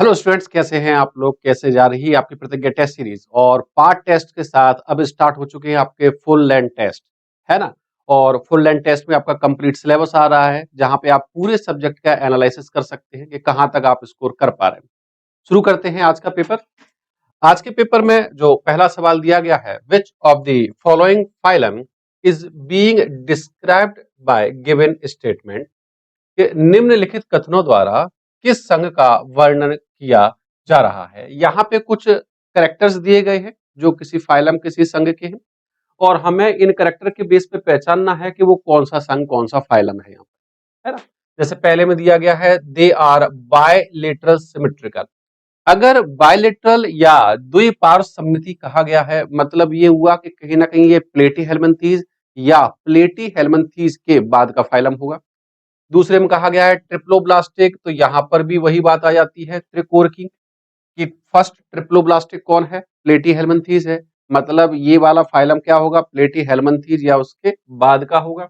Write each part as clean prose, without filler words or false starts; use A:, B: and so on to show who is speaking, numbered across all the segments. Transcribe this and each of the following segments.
A: Hello students, कैसे हैं आप लोग? कैसे जा रही है आपकी प्रतिज्ञा टेस्ट सीरीज? और पार्ट टेस्ट के साथ अब स्टार्ट हो चुके हैं आपके फुल लेंथ टेस्ट, है ना? और फुल लेंथ टेस्ट में आपका कंप्लीट सिलेबस आ रहा है, जहां पे आप पूरे सब्जेक्ट का एनालिसिस कर सकते हैं कि कहां तक आप स्कोर कर पा रहे हैं। शुरू करते हैं आज का पेपर। आज के पेपर में जो पहला सवाल दिया गया है, which of the following phylum is being described bye given statement, कि निम्नलिखित कथनों द्वारा किस संघ का वर्णन किया जा रहा है। यहाँ पे कुछ कैरेक्टर्स दिए गए हैं जो किसी फाइलम किसी संघ के हैं, और हमें इन कैरेक्टर के बेस पे पहचानना है कि वो कौन सा संघ कौन सा फाइलम है यहाँ पे, है ना? जैसे पहले में दिया गया है, दे आर बायलेटरल सिमेट्रिकल। अगर बायलेटरल या द्विपार्श्व सममिति कहा गया है, मतलब ये हुआ कि कहीं ना कहीं ये प्लेटी हेलमिंथीज या प्लेटी हेलमिंथीज के बाद का फाइलम होगा। दूसरे में कहा गया है ट्रिप्लोब्लास्टिक, तो यहां पर भी वही बात आ जाती है त्रिकोण की, कि फर्स्ट ट्रिप्लोब्लास्टिक कौन है? प्लेटी हेलमिंथीज है। मतलब ये वाला फाइलम क्या होगा? प्लेटी हेलमिंथीज या उसके बाद का होगा।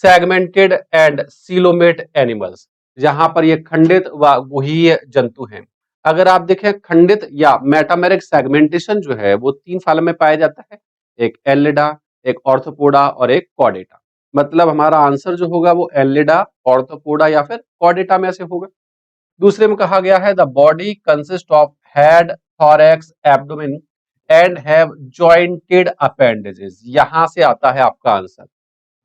A: सेगमेंटेड एंड सीलोमेट एनिमल्स, जहां पर ये खंडित व गुहीय जंतु हैं। अगर आप देखें, खंडित या मेटामेरिक सेगमेंटेशन जो है वो तीन फाइलम में पाया जाता है, एक एलिडा, एक ऑर्थोपोडा और एक कॉर्डेटा। मतलब हमारा आंसर जो होगा वो एलिडा, ऑर्थोपोडा या फिर कॉर्डेटा में से होगा। दूसरे में कहा गया है, the body consist of head, thorax, abdomen and have jointed appendages. यहां से आता है आपका आंसर।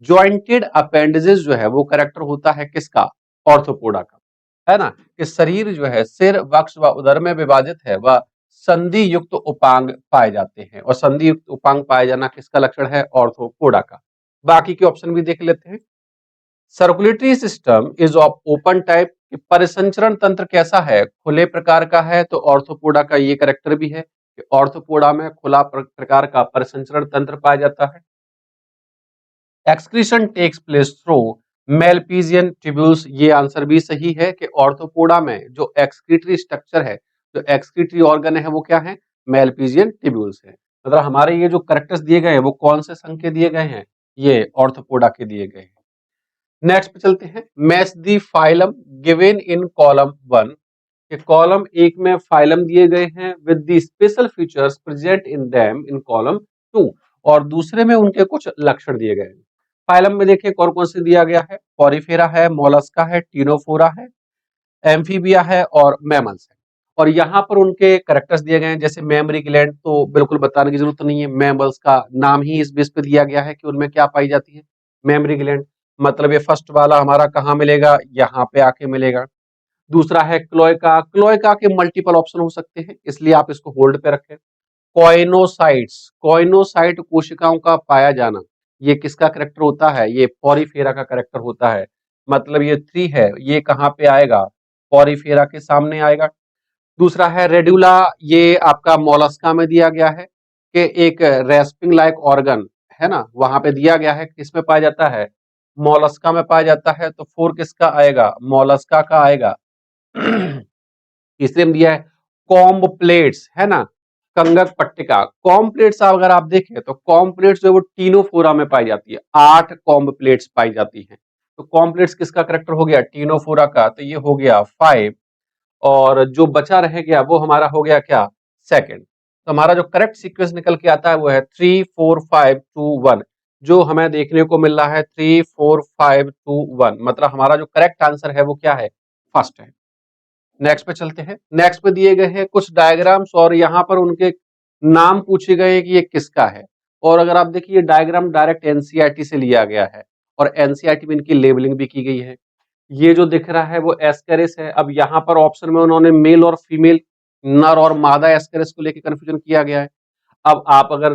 A: जॉइंटेड अपेंडेजेस जो है वो करेक्टर होता है किसका? ऑर्थोपोडा का, है ना? कि शरीर जो है सिर, वक्ष व उदर में विभाजित है, वह संधि युक्त उपांग पाए जाते हैं, और संधि युक्त उपांग पाए जाना किसका लक्षण है? ऑर्थोपोडा का। बाकी के ऑप्शन भी देख लेते हैं। Circulatory system is of open type, परिसंचरण तंत्र कैसा है? खुले प्रकार का है, तो ऑर्थोपोडा का ये करेक्टर भी है कि ऑर्थोपोडा में खुला प्रकार का परिसंचरण तंत्र पाया जाता है। Excretion takes place through Malpighian tubules, ये आंसर भी सही है कि ऑर्थोपोडा में जो एक्सक्रीटरी स्ट्रक्चर है, जो एक्सक्रीटरी ऑर्गन है, वो क्या है? मेलपीजियन ट्यूब्यूल्स है। मतलब हमारे ये जो करेक्टर्स दिए गए हैं वो कौन से संघ के दिए गए हैं? ये ऑर्थोपोडा के दिए गए हैं। नेक्स्ट पे चलते हैं। Match the phylum given in column 1, कि कॉलम एक में फाइलम दिए गए हैं with the special features present in them in column 2, और दूसरे में उनके कुछ लक्षण दिए गए हैं। फाइलम में देखिए कौन कौन से दिया गया है। पॉरीफेरा है, मोलस्का है, टीनोफोरा है, एम्फीबिया है और मैमल्स है। और यहाँ पर उनके करेक्टर्स दिए गए हैं। जैसे मेमरी ग्लैंड तो बिल्कुल बताने की जरूरत नहीं है, मैमल्स का नाम ही इस बेस पे दिया गया है कि उनमें क्या पाई जाती है? Mammary gland. मतलब ये फर्स्ट वाला हमारा कहाँ मिलेगा? यहाँ पे आके मिलेगा। दूसरा है क्लोएका। क्लोएका के मल्टीपल ऑप्शन हो सकते हैं, इसलिए आप इसको होल्ड पे रखें। कॉइनोसाइट्स, कॉइनोसाइट कोशिकाओं का पाया जाना, ये किसका करेक्टर होता है? ये पॉरीफेरा का करेक्टर होता है। मतलब ये 3 है, ये कहाँ पे आएगा? पॉरीफेरा के सामने आएगा। दूसरा है रेडुला, ये आपका मोलस्का में दिया गया है कि एक रेस्पिंग लाइक ऑर्गन, है ना, वहां पे दिया गया है। किसमें पाया जाता है? मोलस्का में पाया जाता है। तो 4 किसका आएगा? मोलस्का का आएगा। तीसरे में दिया है कॉम्ब प्लेट्स, है ना, कंगक पट्टिका। कॉम्ब प्लेट्स अगर आप देखें तो कॉम्ब प्लेट्स जो है वो टीनोफोरा में पाई जाती है। 8 कॉम्ब प्लेट्स पाई जाती हैं। तो कॉम्ब प्लेट्स किसका करेक्टर हो गया? टीनोफोरा का। तो ये हो गया 5, और जो बचा रह गया वो हमारा हो गया क्या? सेकंड। तो हमारा जो करेक्ट सीक्वेंस निकल के आता है वो है 3 4 5 2 1। जो हमें देखने को मिल रहा है 3 4 5 2 1, मतलब हमारा जो करेक्ट आंसर है वो क्या है? फर्स्ट है। नेक्स्ट पे चलते हैं। नेक्स्ट पे दिए गए हैं कुछ डायग्राम्स, और यहाँ पर उनके नाम पूछे गए हैं कि ये किसका है। और अगर आप देखिए डायग्राम डायरेक्ट एनसीईआरटी से लिया गया है, और एनसीईआरटी में इनकी लेबलिंग भी की गई है। ये जो दिख रहा है वो एस्केरिस है। अब यहाँ पर ऑप्शन में उन्होंने मेल और फीमेल, नर और मादा एस्केरिस को लेकर कंफ्यूजन किया गया है। अब आप अगर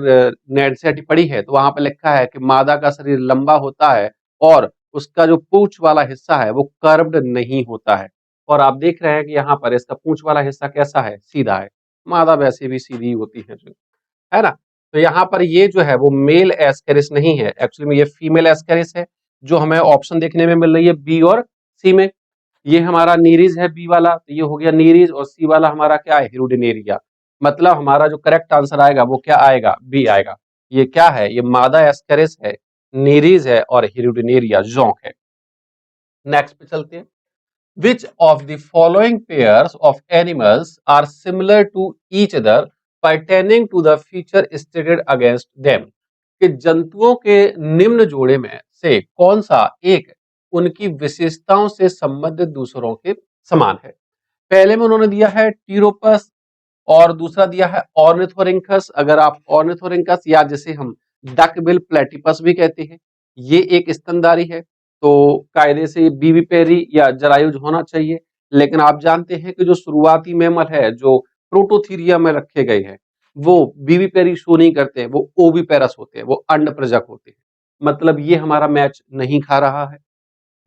A: एनसीईआरटी पढ़ी है तो वहां पर लिखा है कि मादा का शरीर लंबा होता है, और उसका जो पूंछ वाला हिस्सा है वो कर्व्ड नहीं होता है। और आप देख रहे हैं कि यहाँ पर इसका पूंछ वाला हिस्सा कैसा है? सीधा है। मादा वैसे भी सीधी होती है जो, है ना? तो यहाँ पर ये जो है वो मेल एस्केरिस नहीं है, एक्चुअली में ये फीमेल एस्केरिस है, जो हमें ऑप्शन देखने में मिल रही है बी और सी में। ये हमारा नीरीज है बी वाला, तो ये हो गया नीरीज, और सी वाला हमारा क्या है? हिरुडिनेरिया। मतलब हमारा जो करेक्ट आंसर आएगा वो क्या आएगा? बी आएगा। ये क्या है? ये मादा एस्केरिस है, नीरीज है और हिरुडिनेरिया जोंक है। नेक्स्ट पे चलते हैं। Which of the following pairs of animals are similar to each other pertaining to the feature stated against them? कि जंतुओं के निम्न जोड़े में से कौन सा एक उनकी विशेषताओं से संबंधित दूसरों के समान है? पहले में उन्होंने दिया है टीरोपस और दूसरा दिया है ऑर्निथोरिंकस। अगर आप ऑर्निथोरिंकस या जिसे हम डकबिल प्लेटिपस भी कहते हैं, ये एक स्तनधारी है, तो कायदे से बीवीपेरी या जरायुज होना चाहिए। लेकिन आप जानते हैं कि जो शुरुआती मैमल है जो प्रोटोथीरिया में रखे गए हैं, वो बीवीपेरी शो नहीं करते हैं, वो ओविपेरस होते हैं, वो अंडप्रजक होते हैं। मतलब ये हमारा मैच नहीं खा रहा है।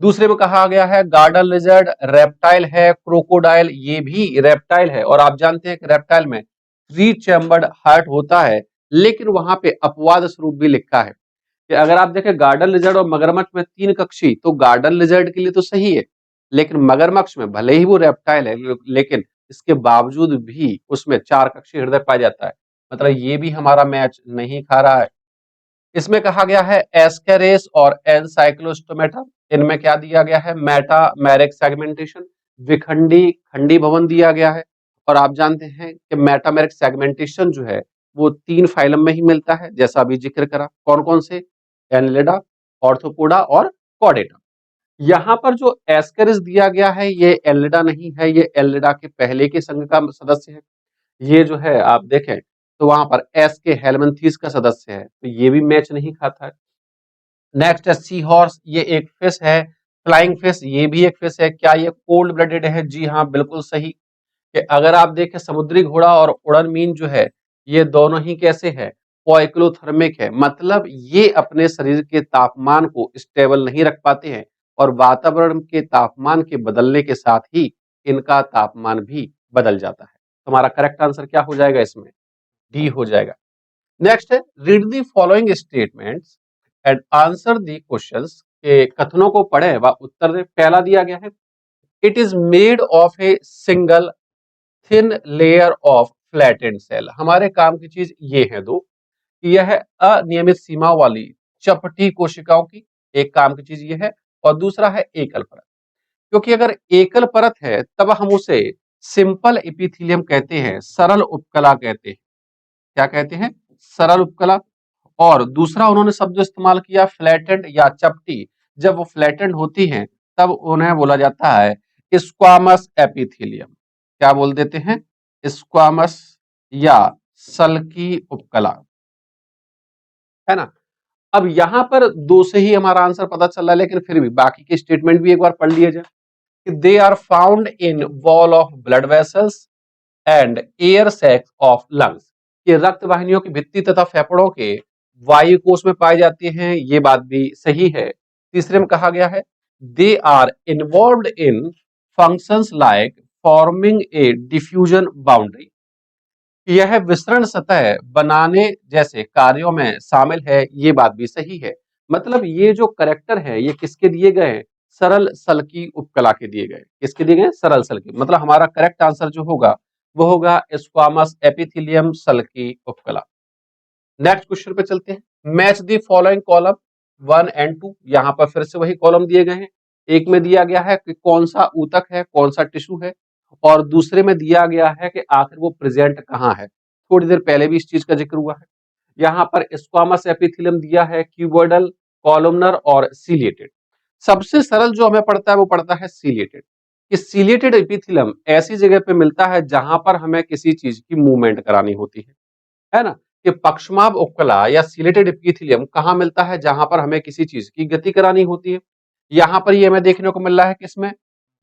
A: दूसरे में कहा गया है गार्डन लिजर्ड रेप्टाइल है, क्रोकोडाइल ये भी रेप्टाइल है, और आप जानते हैं कि रेप्टाइल में 3 चैम्बर्ड हार्ट होता है, लेकिन वहां पे अपवाद स्वरूप भी लिखा है कि अगर आप देखें गार्डन लिजर्ड और मगरमच्छ में 3 कक्षी, तो गार्डन लिजर्ड के लिए तो सही है, लेकिन मगरमच्छ में भले ही वो रेप्टाइल है, लेकिन इसके बावजूद भी उसमें 4 कक्षी हृदय पाया जाता है। मतलब ये भी हमारा मैच नहीं खा रहा है। इसमें कहा गया है एस्केरेस और एनसाइक्लोस्टोमेटा, इनमें क्या दिया गया है मेटा मैरिक सेगमेंटेशन, विखंडी खंडी भवन दिया गया है। और आप जानते हैं कि मेटामेरिक सेगमेंटेशन जो है वो 3 फाइलम में ही मिलता है, जैसा अभी जिक्र करा। कौन कौन से? एनलिडा, ऑर्थोपोडा और कॉर्डेटा। यहाँ पर जो एस्केरिस दिया गया है ये एनलिडा नहीं है, ये एनलिडा के पहले के संघ का सदस्य है। ये जो है आप देखें तो वहां पर एस के हेलमेंथीस का सदस्य है, तो ये भी मैच नहीं खाता है। नेक्स्ट है सी हॉर्स, ये एक फिश है। फ्लाइंग फिश, ये भी एक फिश है। क्या ये कोल्ड ब्लडेड है? जी हाँ, बिल्कुल सही। कि अगर आप देखें समुद्री घोड़ा और उड़न मीन जो है, ये दोनों ही कैसे है? पोइक्लोथर्मिक है। मतलब ये अपने शरीर के तापमान को स्टेबल नहीं रख पाते हैं, और वातावरण के तापमान के बदलने के साथ ही इनका तापमान भी बदल जाता है। हमारा करेक्ट आंसर क्या हो जाएगा इसमें? डी हो जाएगा। नेक्स्ट है read the following statements and answer the questions, के कथनों को पढ़ें व उत्तर दें। पहला दिया गया है it is made of a single thin layer of flattened cell. हमारे काम की चीज ये है दो कि यह अनियमित सीमा वाली चपटी कोशिकाओं की एक काम की चीज ये है, और दूसरा है एकल परत। क्योंकि अगर एकल परत है तब हम उसे सिंपल एपिथेलियम कहते हैं, सरल उपकला कहते हैं। क्या कहते हैं? सरल उपकला। और दूसरा उन्होंने शब्द जो इस्तेमाल किया फ्लैटेंड या चपटी, जब वो फ्लैटेंड होती हैं तब उन्हें बोला जाता है स्क्वामस एपिथेलियम। क्या बोल देते हैं? स्क्वामस या सल्की उपकला, है ना। अब यहां पर दो से ही हमारा आंसर पता चल रहा है, लेकिन फिर भी बाकी के स्टेटमेंट भी एक बार पढ़ लिए जाए। They are found in wall of blood vessels and air sacs of lungs. ये रक्त वाहिनियों की भित्ति तथा फेफड़ों के वायु कोष में पाई जाती हैं, ये बात भी सही है। तीसरे में कहा गया है they are involved in functions like forming a diffusion boundary. यह विसरण सतह बनाने जैसे कार्यों में शामिल है, ये बात भी सही है। मतलब ये जो करेक्टर है ये किसके दिए गए हैं? सरल सल्की उपकला के दिए गए। किसके दिए गए? सरल सल्की। मतलब हमारा करेक्ट आंसर जो होगा वो होगा स्क्वामस एपिथेलियम सल्की उपकला। नेक्स्ट क्वेश्चन पे चलते हैं। Match the following column 1 and 2। यहाँ पर फिर से वही कॉलम दिए गए हैं। एक में दिया गया है कि कौन सा ऊतक है, कौन सा टिश्यू है, और दूसरे में दिया गया है कि आखिर वो प्रेजेंट कहाँ है। थोड़ी देर पहले भी इस चीज का जिक्र हुआ है। यहाँ पर स्क्वामस एपिथेलियम दिया है, क्यूबोइडल, कॉलमनर और सीलिएटेड। सबसे सरल जो हमें पड़ता है वो पड़ता है सीलिएटेड। इस सीलिएटेड एपिथेलियम ऐसी जगह पे मिलता है जहां पर हमें किसी चीज की मूवमेंट करानी होती है ना। कि पक्षमाभ उपकला या सीलेटेड एपिथेलियम कहाँ मिलता है? जहां पर हमें किसी चीज की गति करानी होती है। यहाँ पर ये हमें देखने को मिल रहा है किसमें?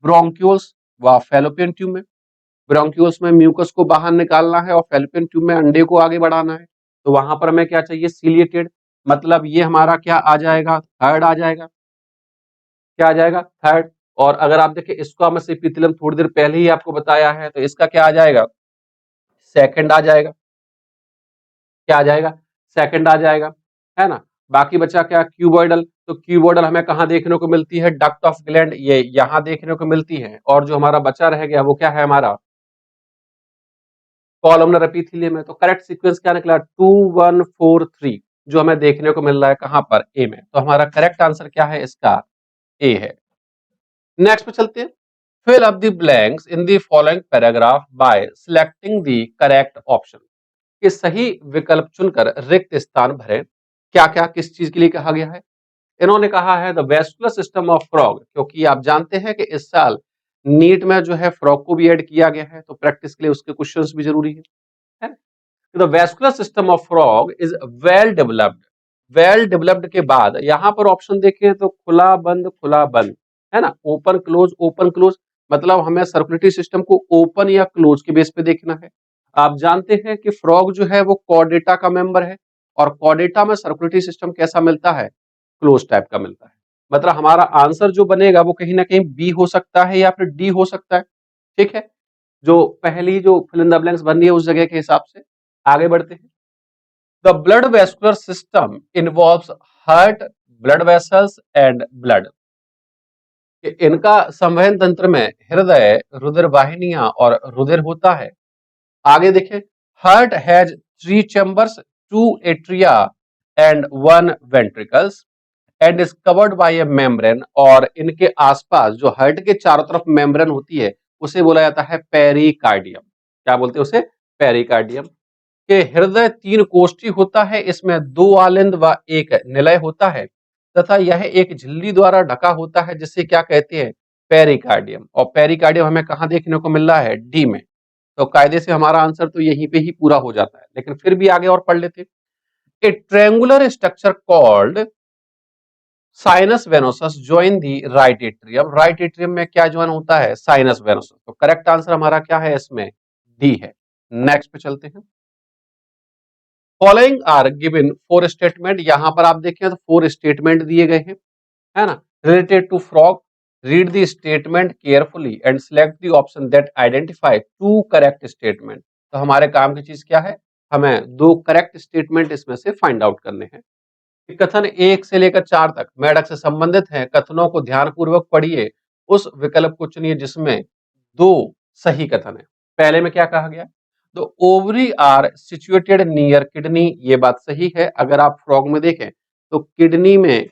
A: ब्रोंक्यूल्स व फैलोपियन ट्यूब में। ब्रोंक्यूल्स में म्यूकस को बाहर निकालना है और फैलोपियन ट्यूब में अंडे को आगे बढ़ाना है। तो वहां पर हमें क्या चाहिए? सीलिएटेड। मतलब ये हमारा क्या आ जाएगा? थर्ड आ जाएगा। क्या आ जाएगा? थर्ड। और अगर आप देखें स्क्वामस एपिथेलियम थोड़ी देर पहले ही आपको बताया है, तो इसका क्या आ जाएगा? सेकंड आ जाएगा। क्या आ जाएगा? सेकंड आ जाएगा, है ना। बाकी बचा क्या? क्यूबॉइडल। तो क्यूबॉइडल हमें कहाँ देखने को मिलती है? डक्ट ऑफ ग्लैंड, ये यहां देखने को मिलती है। और जो हमारा बचा रह गया वो क्या है? हमारा कॉलमनर एपिथेलियम है। तो करेक्ट सीक्वेंस क्या निकला? 2 1 4 3, जो हमें देखने को मिल रहा है कहां पर? ए में। तो हमारा करेक्ट आंसर क्या है इसका? ए है। नेक्स्ट पे चलते हैं। Fill up the blanks in the following paragraph by selecting the correct option. कि सही विकल्प चुनकर रिक्त स्थान भरें। क्या क्या किस चीज के लिए कहा गया है? इन्होंने कहा है the vascular system of frog, क्योंकि आप जानते हैं कि इस साल नीट में जो है फ्रॉग को भी ऐड किया गया है, तो प्रैक्टिस के लिए उसके क्वेश्चंस भी जरूरी है। The vascular system of frog is well developed. Well developed के बाद यहां पर ऑप्शन देखें तो खुला बंद, है ना, ओपन क्लोज, मतलब हमें सर्कुलेटरी सिस्टम को ओपन या क्लोज के बेस पे देखना है। आप जानते हैं कि फ्रॉग जो है वो कॉर्डेटा का मेंबर है, और कॉर्डेटा में सर्कुलेटरी सिस्टम कैसा मिलता है? क्लोज टाइप का मिलता है। मतलब हमारा आंसर जो बनेगा वो कहीं ना कहीं बी हो सकता है या फिर डी हो सकता है। ठीक है, जो पहली जो फिल इन द ब्लैंक्स बन रही है उस जगह के हिसाब से आगे बढ़ते हैं। The blood vascular system involves heart, blood vessels and blood. इनका संवहन तंत्र में हृदय, रुधिर वाहिनियां और रुधिर होता है। आगे देखें, heart has 3 chambers, 2 atria and 1 ventricles and is covered by A membrane. और इनके आसपास जो हार्ट के चारों तरफ मेम्ब्रेन होती है उसे बोला जाता है पेरिकार्डियम। क्या बोलते हैं उसे? पेरिकार्डियम। के हृदय 3 कोष्ठी होता है, इसमें 2 आलिंद व 1 निलय होता है, तथा यह एक झिल्ली द्वारा ढका होता है जिसे क्या कहते हैं? पेरिकार्डियम। और पेरिकार्डियम हमें कहां देखने को मिल रहा है? डी में। तो कायदे से हमारा आंसर तो यहीं पे ही पूरा हो जाता है, लेकिन फिर भी आगे और पढ़ लेते। A triangular structure called sinus venosus join the right atrium. Right atrium में क्या ज्वाइन होता है? Sinus venosus. तो करेक्ट आंसर हमारा क्या है इसमें? डी है। नेक्स्ट पे चलते हैं। Following are given 4 statement. यहां पर आप देखें तो 4 स्टेटमेंट दिए गए हैं, है ना, related to frog. Read the statement carefully and select the option that identify 2 correct statement. तो हमारे काम की चीज क्या है? हमें 2 करेक्ट स्टेटमेंट इसमें से फाइंड आउट करने हैं। कथन 1 से लेकर 4 तक मेढक से संबंधित हैं, कथनों को ध्यानपूर्वक पढ़िए, उस विकल्प को चुनिए जिसमें 2 सही कथन है। पहले में क्या कहा गया? तो ovary are situated near kidney, ये बात सही है। अगर आप फ्रॉग में देखें तो किडनी में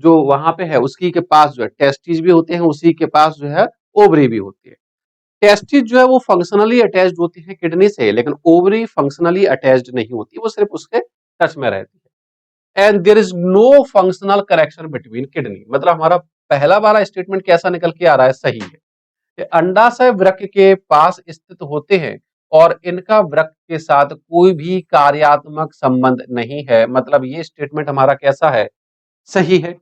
A: जो वहां पे है उसकी के पास जो है टेस्टिस भी होते हैं, उसी के पास जो है ओवरी भी होती है। टेस्टिस जो है वो फंक्शनली अटैच्ड होती है किडनी से, लेकिन ओवरी फंक्शनली अटैच्ड नहीं होती, वो सिर्फ उसके टच में रहती है। And there is no functional connection between kidney. मतलब हमारा पहला वाला स्टेटमेंट कैसा निकल के आ रहा है? सही है। ये अंडाशय वृक्क के पास स्थित होते हैं और इनका वृक्क के साथ कोई भी कार्यात्मक संबंध नहीं है। मतलब ये स्टेटमेंट हमारा कैसा है? सही है।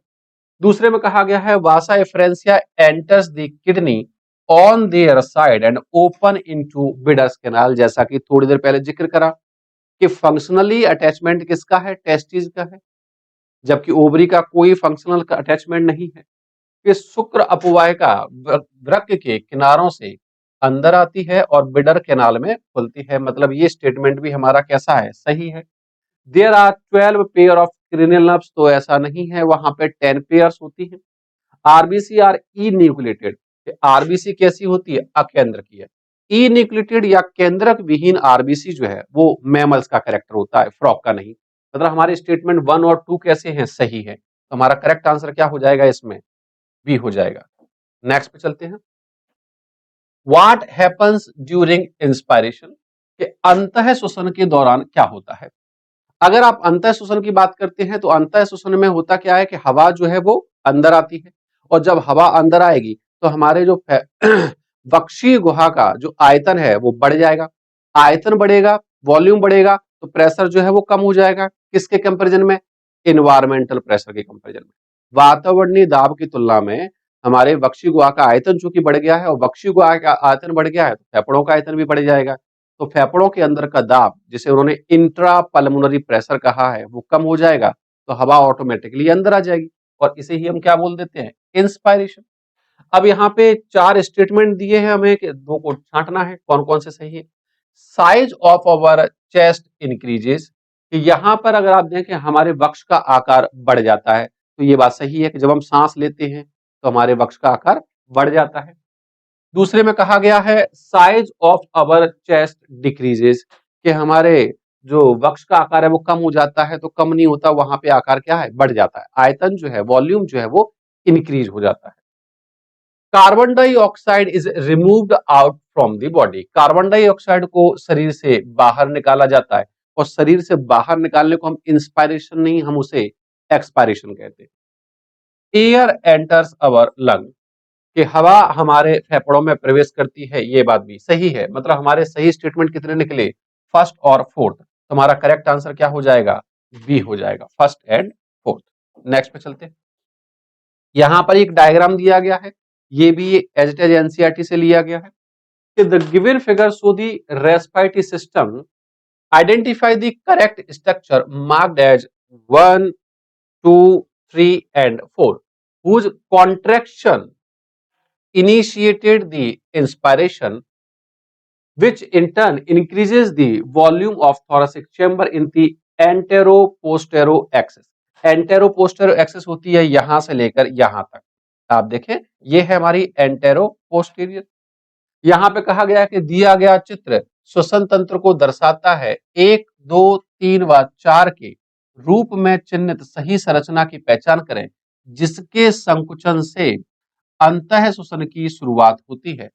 A: दूसरे में कहा गया है vasa efferentia enters the kidney on their side and open into bidder's canal. जैसा कि थोड़ी देर पहले जिक्र करा कि फंक्शनली अटैचमेंट किसका है? टेस्टिस का है, जबकि ओवरी का कोई फंक्शनल अटैचमेंट नहीं है। कि शुक्र अपवाहिका वृक्क के किनारों से अंदर आती है और बिडर कैनाल में खुलती है। मतलब ये स्टेटमेंट भी हमारा कैसा है? सही है। There are 12 pair of cranial nerves, तो ऐसा नहीं है, वहां पे 10 पेयर्स होती हैं। RBC R E nucleated. RBC कैसी होती है? अकेंद्र की है। ई न्यूक्लिएटेड या केंद्रक विहीन आरबीसी जो है वो मैमल्स का कैरेक्टर होता है, फ्रॉग का नहीं। मतलब हमारे स्टेटमेंट 1 और 2 कैसे हैं? सही है। तो हमारा करेक्ट आंसर क्या हो जाएगा इसमें? बी हो जाएगा। नेक्स्ट पे चलते हैं। What happens during inspiration. कि अंतः श्वसन के दौरान क्या होता है? अगर आप अंतः श्वसन की बात करते हैं तो अंतः श्वसन में होता क्या है कि हवा जो है वो अंदर आती है, और जब हवा अंदर आएगी तो हमारे जो वक्षीय गुहा का जो आयतन है वो बढ़ जाएगा। आयतन बढ़ेगा, वॉल्यूम बढ़ेगा, तो प्रेशर जो है वो कम हो जाएगा। किसके कंपैरिजन में? इन्वायरमेंटल प्रेशर के कंपैरिजन में। वातावरणीय दाब की तुलना में हमारे वक्षीय गुहा का आयतन चूंकि बढ़ गया है, और वक्षीय गुहा का आयतन बढ़ गया है तो फेफड़ों का आयतन भी बढ़ जाएगा। तो फेफड़ों के अंदर का दाब, जिसे उन्होंने इंट्रा पल्मोनरी प्रेशर कहा है, वो कम हो जाएगा, तो हवा ऑटोमेटिकली अंदर आ जाएगी, और इसे ही हम क्या बोल देते हैं? इंस्पायरेशन। अब यहाँ पे 4 स्टेटमेंट दिए हैं, हमें कि 2 को छांटना है कौन कौन से सही है। Size of our chest increases. कि यहाँ पर अगर आप देखें हमारे वक्ष का आकार बढ़ जाता है, तो ये बात सही है कि जब हम सांस लेते हैं तो हमारे वक्ष का आकार बढ़ जाता है। दूसरे में कहा गया है size of our chest decreases. कि हमारे जो वक्ष का आकार है वो कम हो जाता है, तो कम नहीं होता, वहां पे आकार क्या है? बढ़ जाता है। आयतन जो है, वॉल्यूम जो है वो इंक्रीज हो जाता है। Carbon dioxide is removed out from the body. Carbon dioxide को शरीर से बाहर निकाला जाता है, और शरीर से बाहर निकालने को हम इंस्पायरेशन नहीं, हम उसे एक्सपायरेशन कहते हैं। एयर एंटर्स अवर लंग, कि हवा हमारे फेफड़ों में प्रवेश करती है, ये बात भी सही है। मतलब हमारे सही स्टेटमेंट कितने निकले, फर्स्ट और फोर्थ। तो हमारा करेक्ट आंसर क्या हो जाएगा, बी हो जाएगा, फर्स्ट एंड फोर्थ। नेक्स्ट पे चलते हैं। यहां पर एक डायग्राम दिया गया है, ये भी एज इट इज एनसीईआरटी से लिया गया है कि the given figure show the respiratory system, identify the correct structure marked as 1, 2, 3 and 4 whose contraction initiated the inspiration, which in turn increases the volume of thoracic chamber in the antero-posterior axis। Entero-posterior axis होती है यहां से लेकर यहां तक। आप देखें, ये है हमारी एंटेरो-पोस्टेरियर। यहां पे कहा गया है कि दिया गया चित्र श्वसन तंत्र को दर्शाता है। 1, 2, 3 व 4 के रूप में चिन्हित सही संरचना की पहचान करें जिसके संकुचन से अंतः श्वसन की शुरुआत होती है।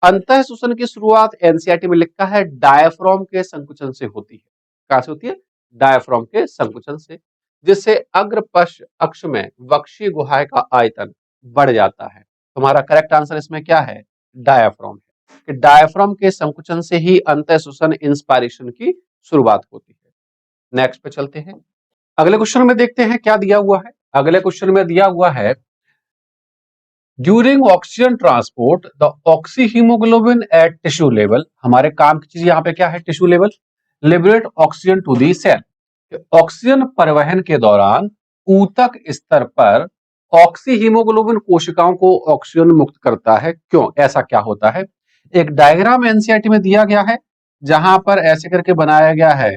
A: अंतः श्वसन की शुरुआत एनसीईआरटी में लिखा है डायफ्राम के संकुचन से होती है। कहां से होती है, डायफ्राम के संकुचन से, जिससे अग्रपश्च अक्ष में वक्षीय गुहा का आयतन बढ़ जाता है। तुम्हारा करेक्ट आंसर इसमें क्या है, डायफ्राम है, कि डायफ्राम के संकुचन से ही अंतः श्वसन इंस्पायरेशन की शुरुआत होती है। नेक्स्ट पे चलते हैं। अगले क्वेश्चन में देखते हैं क्या दिया हुआ है। अगले क्वेश्चन में दिया हुआ है during oxygen transport the oxy haemoglobin at tissue level, हमारे काम की चीज यहाँ पे क्या है, tissue level, liberate oxygen to the cell. Oxygen परिवहन के दौरान ऊतक स्तर पर ऑक्सी हीमोग्लोबिन कोशिकाओं को ऑक्सीजन मुक्त करता है। क्यों, ऐसा क्या होता है। एक डायग्राम एनसीईआरटी में दिया गया है जहां पर ऐसे करके बनाया गया है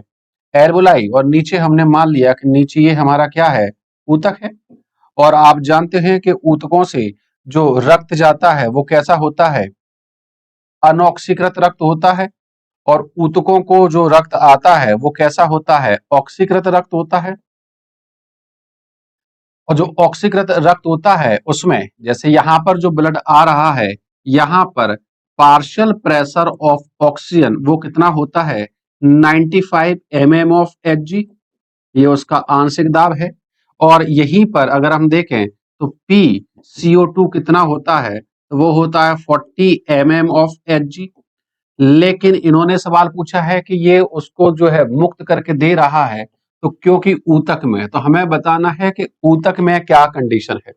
A: एल्वोलाई, और नीचे हमने मान लिया कि नीचे ये हमारा क्या है, ऊतक है। और आप जानते हैं कि ऊतकों से जो रक्त जाता है वो कैसा होता है, अनऑक्सीकृत रक्त होता है। और ऊतकों को जो रक्त आता है वो कैसा होता है, ऑक्सीकृत रक्त होता है। और जो ऑक्सीकृत रक्त होता है उसमें जैसे यहाँ पर जो ब्लड आ रहा है, यहाँ पर पार्शियल प्रेशर ऑफ ऑक्सीजन वो कितना होता है, 95 mm ऑफ Hg, ये उसका आंशिक दाब है। और यहीं पर अगर हम देखें तो PCO2 कितना होता है, तो वो होता है 40 mm ऑफ Hg। लेकिन इन्होंने सवाल पूछा है कि ये उसको जो है मुक्त करके दे रहा है, तो क्योंकि ऊतक में, तो हमें बताना है कि ऊतक में क्या कंडीशन है।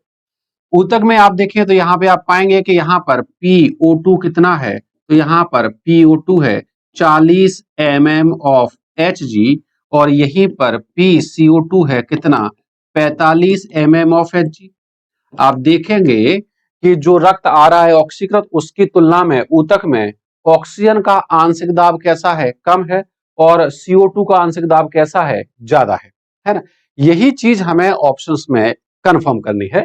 A: ऊतक में आप देखें तो यहाँ पे आप पाएंगे कि यहाँ पर PO2 कितना है, तो यहाँ पर PO2 है 40 mm ऑफ Hg, और यहीं पर PCO2 है कितना, 45 mm ऑफ Hg। आप देखेंगे कि जो रक्त आ रहा है ऑक्सीकृत, उसकी तुलना में ऊतक में ऑक्सीजन का आंशिक दाब कैसा है, कम है, और CO2 का आंशिक दाब कैसा है, ज्यादा है ना। यही चीज हमें ऑप्शंस में कंफर्म करनी है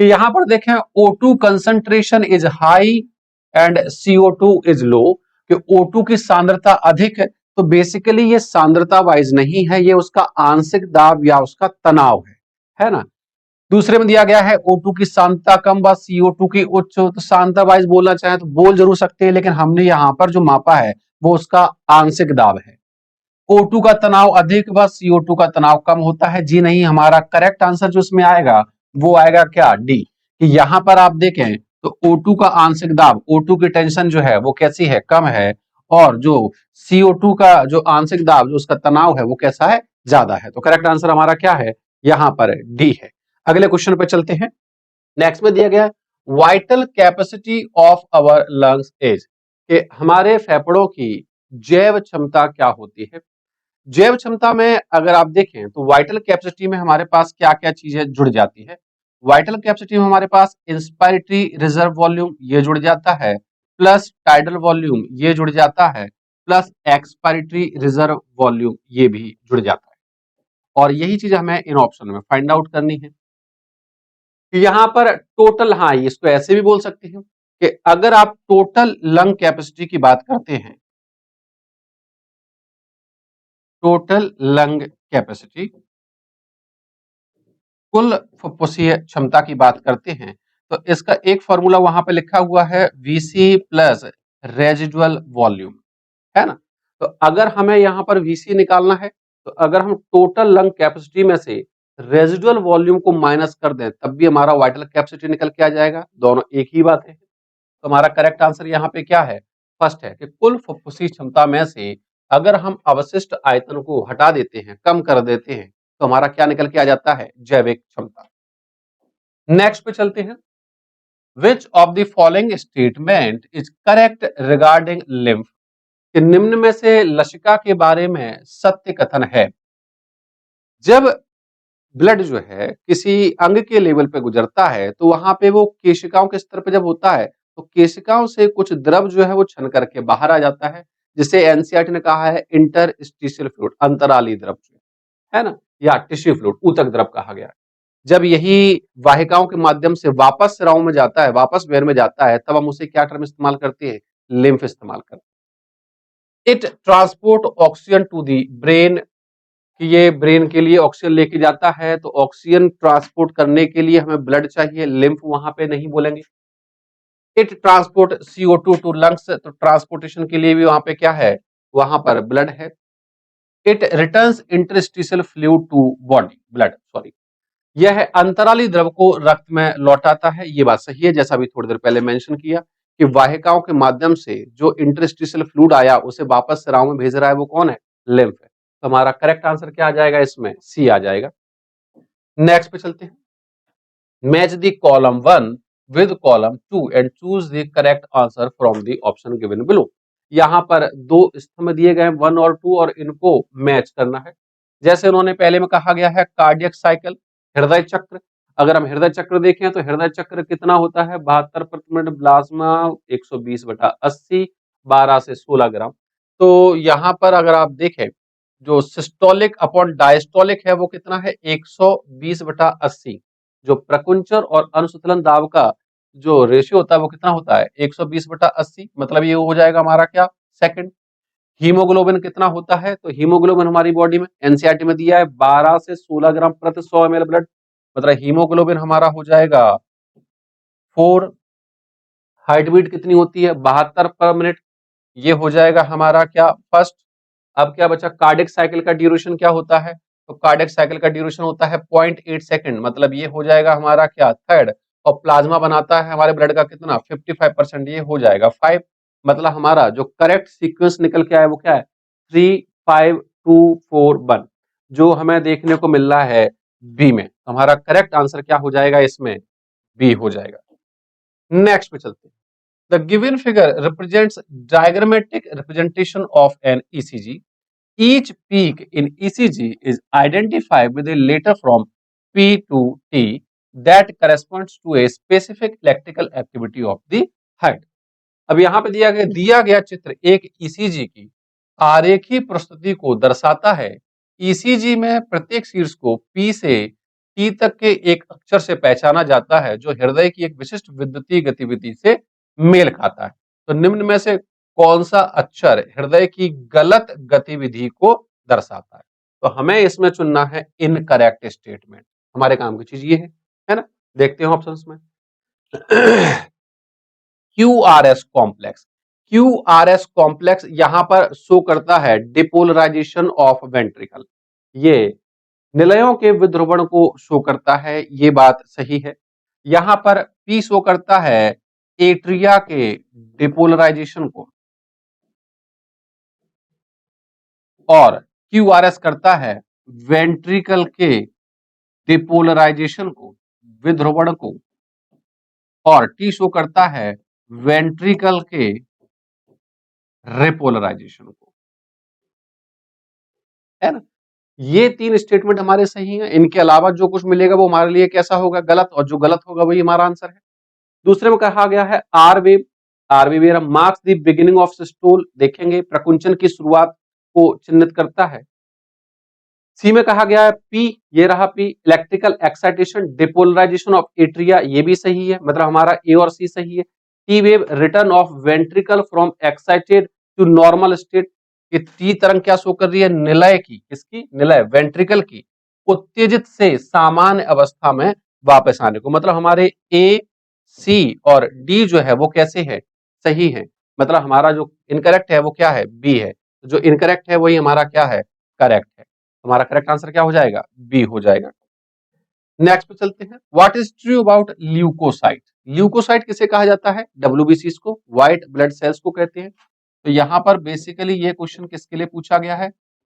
A: कि यहां पर देखें O2 concentration is high and CO2 is low, कि O2 की सांद्रता अधिक है, तो बेसिकली ये सांद्रता वाइज नहीं है, ये उसका आंशिक दाब या उसका तनाव है ना। दूसरे में दिया गया है O2 की सांद्रता कम व CO2 की उच्च, तो सांद्रता वाइज बोलना चाहे तो बोल जरूर सकते हैं, लेकिन हमने यहाँ पर जो मापा है वो उसका आंशिक दाब है। O2 का तनाव अधिक व CO2 का तनाव कम होता है। जी नहीं, हमारा करेक्ट आंसर जो इसमें आएगा वो आएगा क्या, डी, कि यहां पर आप देखें तो O2 का आंशिक दाब, O2 की टेंशन जो है वो कैसी है, कम है, और जो CO2 का जो आंशिक दाब, जो उसका तनाव है वो कैसा है, ज्यादा है। तो करेक्ट आंसर हमारा क्या है, यहां पर डी है। अगले क्वेश्चन पे चलते हैं। नेक्स्ट में दिया गया है vital capacity of our lungs is, कि हमारे फेफड़ों की जैव क्षमता क्या होती है। जैव क्षमता में अगर आप देखें तो वाइटल कैपेसिटी में हमारे पास क्या क्या चीजें जुड़ जाती है। वाइटल कैपेसिटी में हमारे पास इंस्पायरेटरी रिजर्व वॉल्यूम ये जुड़ जाता है, प्लस टाइडल वॉल्यूम ये जुड़ जाता है, प्लस एक्सपायरेटरी रिजर्व वॉल्यूम ये भी जुड़ जाता है। और यही चीज हमें इन ऑप्शन में फाइंड आउट करनी है। यहाँ पर टोटल, हाँ इसको ऐसे भी बोल सकते हैं कि अगर आप टोटल लंग कैपेसिटी की बात करते हैं, टोटल लंग कैपेसिटी, कुल फुफ्फुसीय क्षमता की बात करते हैं, तो इसका एक फॉर्मूला वहां पे लिखा हुआ है वीसी प्लस रेजिडुअल वॉल्यूम, है ना। तो अगर हमें यहाँ पर वीसी निकालना है तो अगर हम टोटल लंग कैपेसिटी में से रेजिडुअल वॉल्यूम को माइनस कर दें तब भी हमारा वाइटल कैपेसिटी निकल के आ जाएगा, दोनों एक ही बात है। तो हमारा करेक्ट आंसर यहाँ पे क्या है, फर्स्ट है कि कुल फुफ्फुसी क्षमता में से अगर हम अवशिष्ट आयतन को हटा देते हैं, कम कर देते हैं, तो हमारा क्या निकल के आ जाता है, जैविक क्षमता। नेक्स्ट पे चलते हैं। Which of the following statement is correct regarding lymph, कि निम्न में से लसिका के बारे में सत्य कथन है। जब ब्लड जो है किसी अंग के लेवल पे गुजरता है तो वहां पे वो केशिकाओं के स्तर पे जब होता है तो केशिकाओं से कुछ द्रव जो है वो छन करके बाहर आ जाता है, जिसे एनसीईआरटी ने कहा है इंटरस्टिशियल फ्लूइड, अंतराली द्रव है ना, या टिश्यू फ्लूइड, ऊतक द्रव कहा गया है। जब यही वाहिकाओं के माध्यम से वापस सिराओं में जाता है, वापस वेर में जाता है, तब हम उसे क्या टर्म इस्तेमाल करते हैं, लिम्फ इस्तेमाल करते हैं। It transport oxygen to the brain, कि ये ब्रेन के लिए ऑक्सीजन लेके जाता है, तो ऑक्सीजन ट्रांसपोर्ट करने के लिए हमें ब्लड चाहिए, लिम्फ वहां पे नहीं बोलेंगे। It transport CO2 to lungs, तो ट्रांसपोर्टेशन के लिए भी वहां पे क्या है, वहां पर ब्लड है। It returns interstitial fluid to body, blood sorry, यह अंतराली द्रव को रक्त में लौटाता है, ये बात सही है। जैसा अभी थोड़ी देर पहले मेंशन किया कि वाहिकाओं के माध्यम से जो इंटरस्टिशियल फ्लूइड आया उसे वापस सिराओं में भेज रहा है, वो कौन है, लिम्फ है। तो हमारा करेक्ट आंसर क्या आ जाएगा, इसमें सी आ जाएगा। नेक्स्ट पे चलते हैं। Match the column 1 with column 2 and choose the correct answer from the option given below. यहां पर दो स्तंभ दिए गए 1 और 2 और इनको मैच करना है। जैसे उन्होंने पहले में कहा गया है कार्डियक साइकिल, हृदय चक्र। अगर हम हृदय चक्र देखें तो हृदय चक्र कितना होता है, 72 प्रति मिनट प्लाज्मा, 120/80, 12 से 16 ग्राम। तो यहां पर अगर आप देखें जो सिस्टोलिक अपॉन डायस्टोलिक है वो कितना है, 120/80। जो प्रकुंचन और अनुसुतलन दाब का जो रेशियो होता है वो कितना होता है, 120/80, मतलब ये हो जाएगा हमारा क्या, सेकंड। हीमोग्लोबिन कितना होता है, तो हीमोग्लोबिन हमारी बॉडी में एनसीईआरटी में दिया है 12 से 16 ग्राम प्रति 100 ml ब्लड, मतलब हीमोग्लोबिन हमारा हो जाएगा 4। हार्ट बीट कितनी होती है, 72 पर मिनट, ये हो जाएगा हमारा क्या, फर्स्ट। अब क्या बचा, कार्डियक साइकिल का ड्यूरेशन क्या होता है, तो कार्डियक साइकिल का ड्यूरेशन होता है 0.8 सेकंड, मतलब ये हो जाएगा हमारा क्या, थर्ड। और प्लाज्मा बनाता है हमारे ब्लड का कितना, 55%, ये हो जाएगा 5। मतलब हमारा जो करेक्ट सीक्वेंस निकल के आया वो क्या है, 3, 5, 2, 4, 1, जो हमें देखने को मिल रहा है बी में। हमारा करेक्ट आंसर क्या हो जाएगा, इसमें बी हो जाएगा। नेक्स्ट पे चलते हैं। The given figure represents diagrammatic representation of an ECG. Each peak in ECG is identified with a letter from P to T that corresponds to a specific electrical activity of the heart. अब यहाँ पे दिया गया चित्र एक ECG की आरेखी प्रस्तुति को दर्शाता है। ECG में प्रत्येक शीर्ष को P से T तक के एक अक्षर से पहचाना जाता है जो हृदय की एक विशिष्ट विद्युतीय गतिविधि से मेल खाता है। तो निम्न में से कौन सा अक्षर हृदय की गलत गतिविधि को दर्शाता है, तो हमें इसमें चुनना है इनकरेक्ट स्टेटमेंट। हमारे काम की चीज ये है ना। देखते हैं ऑप्शंस में। QRS कॉम्प्लेक्स, QRS कॉम्प्लेक्स यहां पर शो करता है डिपोलराइजेशन ऑफ वेंट्रिकल, ये निलयों के विध्रुवण को शो करता है, ये बात सही है। यहां पर P शो करता है एट्रिया के डिपोलराइजेशन को, और QRS करता है वेंट्रिकल के डिपोलराइजेशन को, विध्रुवण को, और T शो करता है वेंट्रिकल के रिपोलराइजेशन को, है ना। ये तीन स्टेटमेंट हमारे सही हैं। इनके अलावा जो कुछ मिलेगा वो हमारे लिए कैसा होगा, गलत, और जो गलत होगा वही हमारा आंसर है। दूसरे में कहा गया है R wave, marks the beginning of systole, देखेंगे प्रकुंचन की शुरुआत को चिन्हित करता है। सी में कहा गया है पी, ये रहा P, electrical excitation depolarisation of atria, ये भी सही है, मतलब हमारा ए और सी सही है। T wave return of ventricle from excited to normal state, ये टी तरंग क्या शो कर रही है, निलय की, किसकी, निलय वेंट्रिकल की उत्तेजित से सामान्य अवस्था में वापस आने को, मतलब हमारे ए सी और डी जो है वो कैसे है, सही है। मतलब हमारा जो इनकरेक्ट है वो क्या है, बी है। जो इनकरेक्ट है वही हमारा क्या है, करेक्ट है। हमारा करेक्ट आंसर क्या हो जाएगा, बी हो जाएगा। नेक्स्ट पे चलते हैं, what is true about leucocyte. Leucocyte किसे कहा जाता है, डब्ल्यूबीसीज को, व्हाइट ब्लड सेल्स को कहते हैं। तो यहाँ पर बेसिकली ये क्वेश्चन किसके लिए पूछा गया है,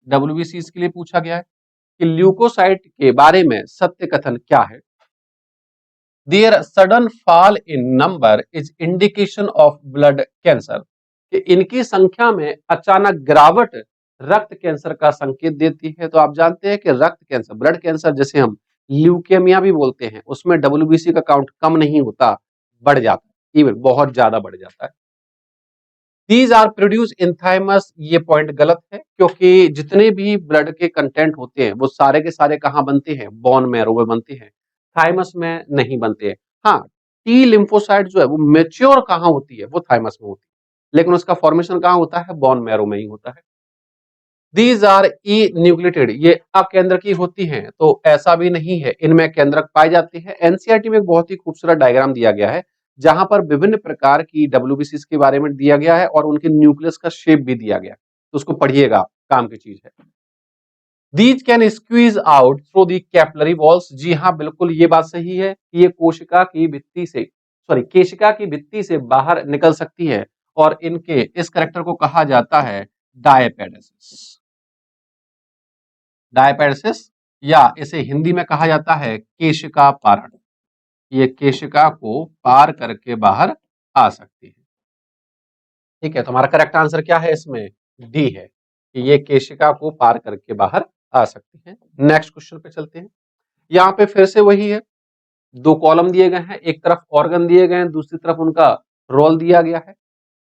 A: डब्ल्यूबीसीज के लिए पूछा गया है कि ल्यूकोसाइट के बारे में सत्य कथन क्या है। There sudden fall in number is indication of blood cancer, कि इनकी संख्या में अचानक गिरावट रक्त कैंसर का संकेत देती है। तो आप जानते हैं कि रक्त कैंसर, ब्लड कैंसर जैसे हम ल्यूकेमिया भी बोलते हैं, उसमें डब्ल्यूबीसी का काउंट कम नहीं होता, बढ़ जाता है, इवन बहुत ज्यादा बढ़ जाता है। These are produce in thymus, ये पॉइंट गलत है, क्योंकि जितने भी ब्लड के कंटेंट होते हैं वो सारे के सारे कहाँ बनते हैं, बोन मैरो में बनते हैं, थाइमस में नहीं बनते हैं। हाँ, टी लिम्फोसाइट जो है वो मेच्योर कहाँ होती है, वो थाइमस में होती है, लेकिन उसका फॉर्मेशन कहाँ होता है, बोन मैरो में ही होता है। दीज आर ई न्यूक्लियोटाइड, ये अकेंद्र की होती हैं, तो ऐसा भी नहीं है, इनमें केंद्रक पाए जाते हैं। एनसीईआरटी में एक बहुत ही खूबसूरत डायग्राम दिया गया है जहां पर विभिन्न प्रकार की डब्ल्यूबीसीज के बारे में दिया गया है और उनके न्यूक्लियस का शेप भी दिया गया है, तो उसको पढ़िएगा, काम की चीज है। These can squeeze out through the capillary walls, जी हाँ बिल्कुल ये बात सही है कि ये कोशिका की भित्ति से, सॉरी केशिका की भित्ति से बाहर निकल सकती है, और इनके इस करेक्टर को कहा जाता है डायपेडेसिस। डायपेडेसिस, या इसे हिंदी में कहा जाता है केशिका पारण। ये केशिका को पार करके बाहर आ सकती है। ठीक है, तो हमारा करेक्ट आंसर क्या है इसमें, डी है, कि ये केशिका को पार करके बाहर आ सकती है। नेक्स्ट क्वेश्चन पे चलते हैं। यहाँ पे फिर से वही है, दो कॉलम दिए गए हैं, एक तरफ ऑर्गन दिए गए हैं, दूसरी तरफ उनका रोल दिया गया है।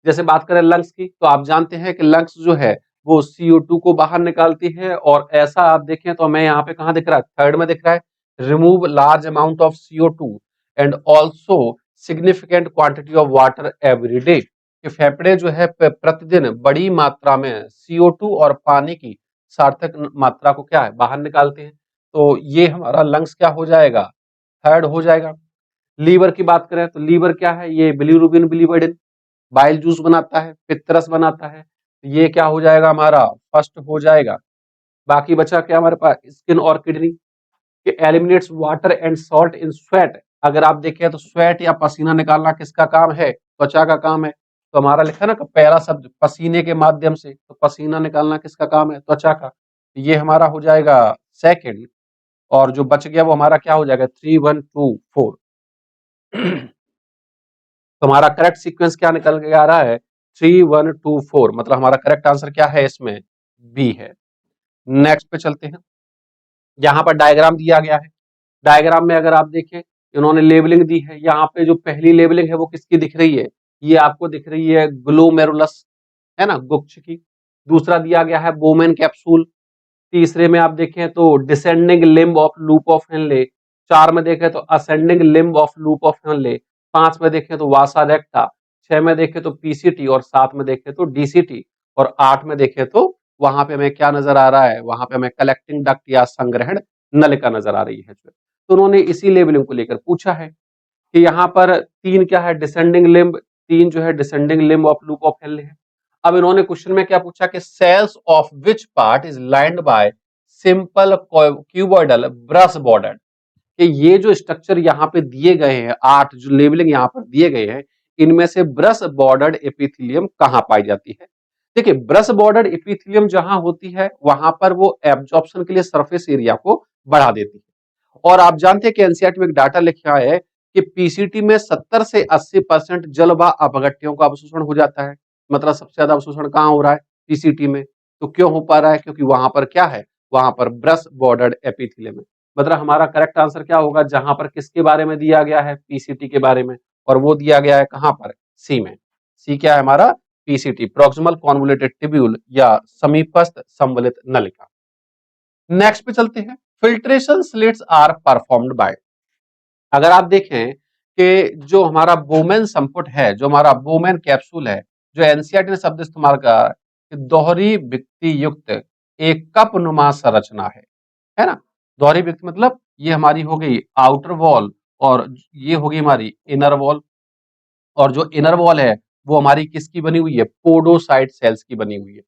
A: जैसे बात करें लंग्स की, तो आप जानते हैं कि लंग्स जो है वो CO2 को बाहर निकालती है, और ऐसा आप देखें तो हमें यहाँ पे कहाँ दिख रहा है, थर्ड में दिख रहा है, remove large amount of CO2 and also significant quantity of water every day, कि फेफड़े जो है प्रतिदिन बड़ी मात्रा में CO2 और पानी की सार्थक मात्रा को क्या है, बाहर निकालते हैं। तो ये हमारा लंग्स क्या हो जाएगा, थर्ड हो जाएगा। लीवर की बात करें तो लीवर क्या है, ये बिलीरुबिन बिलीवर्डिन बाइल जूस बनाता है, पित्तरस बनाता है, ये क्या हो जाएगा हमारा, फर्स्ट हो जाएगा। बाकी बचा क्या हमारे पास, स्किन और किडनी, कि eliminates water and salt in sweat. अगर आप देखें तो स्वेट या पसीना निकालना किसका काम है, त्वचा का काम है। तो हमारा लिखा ना पहला शब्द पसीने के माध्यम से, तो पसीना निकालना किसका काम है, त्वचा का। ये हमारा हो जाएगा सेकंड, और जो बच गया वो हमारा क्या हो जाएगा, 3 1 2 4। तो हमारा करेक्ट सीक्वेंस क्या निकल के आ रहा है, 3 1 2 4, मतलब हमारा करेक्ट आंसर क्या है इसमें, बी है। नेक्स्ट पे चलते हैं। यहाँ पर डायग्राम दिया गया है, डायग्राम में अगर आप देखें, इन्होंने लेबलिंग दी है। यहाँ पे जो पहली लेबलिंग है वो किसकी दिख रही है, ये आपको दिख रही है ग्लोमेरुलस, है ना, गुच्छ की। दूसरा दिया गया है बोमेन कैप्सूल। तीसरे में आप देखें तो descending limb of loop of Henley. चार में देखें तो ascending limb of loop of Henley. पांच में देखें तो वासा रेक्टा। छह में देखें तो पीसीटी, और सात में देखें तो डीसीटी, और आठ में देखें तो वहां पे हमें क्या नजर आ रहा है, वहां पे हमें कलेक्टिंग डक्ट या संग्रहण नलिका नजर आ रही है। तो उन्होंने इसी लेबलिंग को लेकर पूछा है कि यहाँ पर तीन क्या है, डिसेंडिंग लिम्ब, तीन जो है descending limb of loop of Henle है। अब इन्होंने क्वेश्चन में क्या पूछा कि cells of which part is lined by simple cuboidal brush border, कि ये जो स्ट्रक्चर यहाँ पे दिए गए हैं, आठ जो लेबलिंग यहाँ पर दिए गए हैं, इनमें से ब्रश बॉर्डर्ड एपिथेलियम कहाँ पाई जाती है। देखिए, ब्रश बॉर्डर्ड एपिथेलियम जहां होती है वहां पर वो एब्जॉर्प्शन के लिए सरफेस एरिया को बढ़ा देती है। और आप जानते हैं कि एनसीईआरटी में एक डाटा लिखा है कि पीसीटी में 70 से 80% जल व अपघट्यों का अवशोषण हो जाता है। मतलब सबसे ज्यादा अवशोषण कहाँ हो रहा है, पीसीटी में। तो क्यों हो पा रहा है, क्योंकि वहां पर क्या है, वहां पर ब्रश बॉर्डर्ड एपिथेलियम है। मतलब हमारा करेक्ट आंसर क्या होगा, जहां पर किसके बारे में दिया गया है, पीसीटी के बारे में, और वो दिया गया है कहां पर, सी में। सी क्या है हमारा, पीसीटी, प्रॉक्सिमल कॉन्वोल्यूटेड ट्यूब्यूल या समीपस्थ संवलित नलिका। नेक्स्ट पे चलते हैं, filtration slits are performed by. अगर आप देखें कि जो हमारा बोमेन संपुट है, जो हमारा बोमेन कैप्सूल है, जो एनसीईआरटी ने शब्द इस्तेमाल करा कि दोहरी भित्ति युक्त एक कप नुमा संरचना है ना। दोहरी भित्ति मतलब ये हमारी हो गई आउटर वॉल, और ये होगी हमारी इनर वॉल, और जो इनर वॉल है वो हमारी किसकी बनी हुई है, पोडोसाइट सेल्स की बनी हुई है।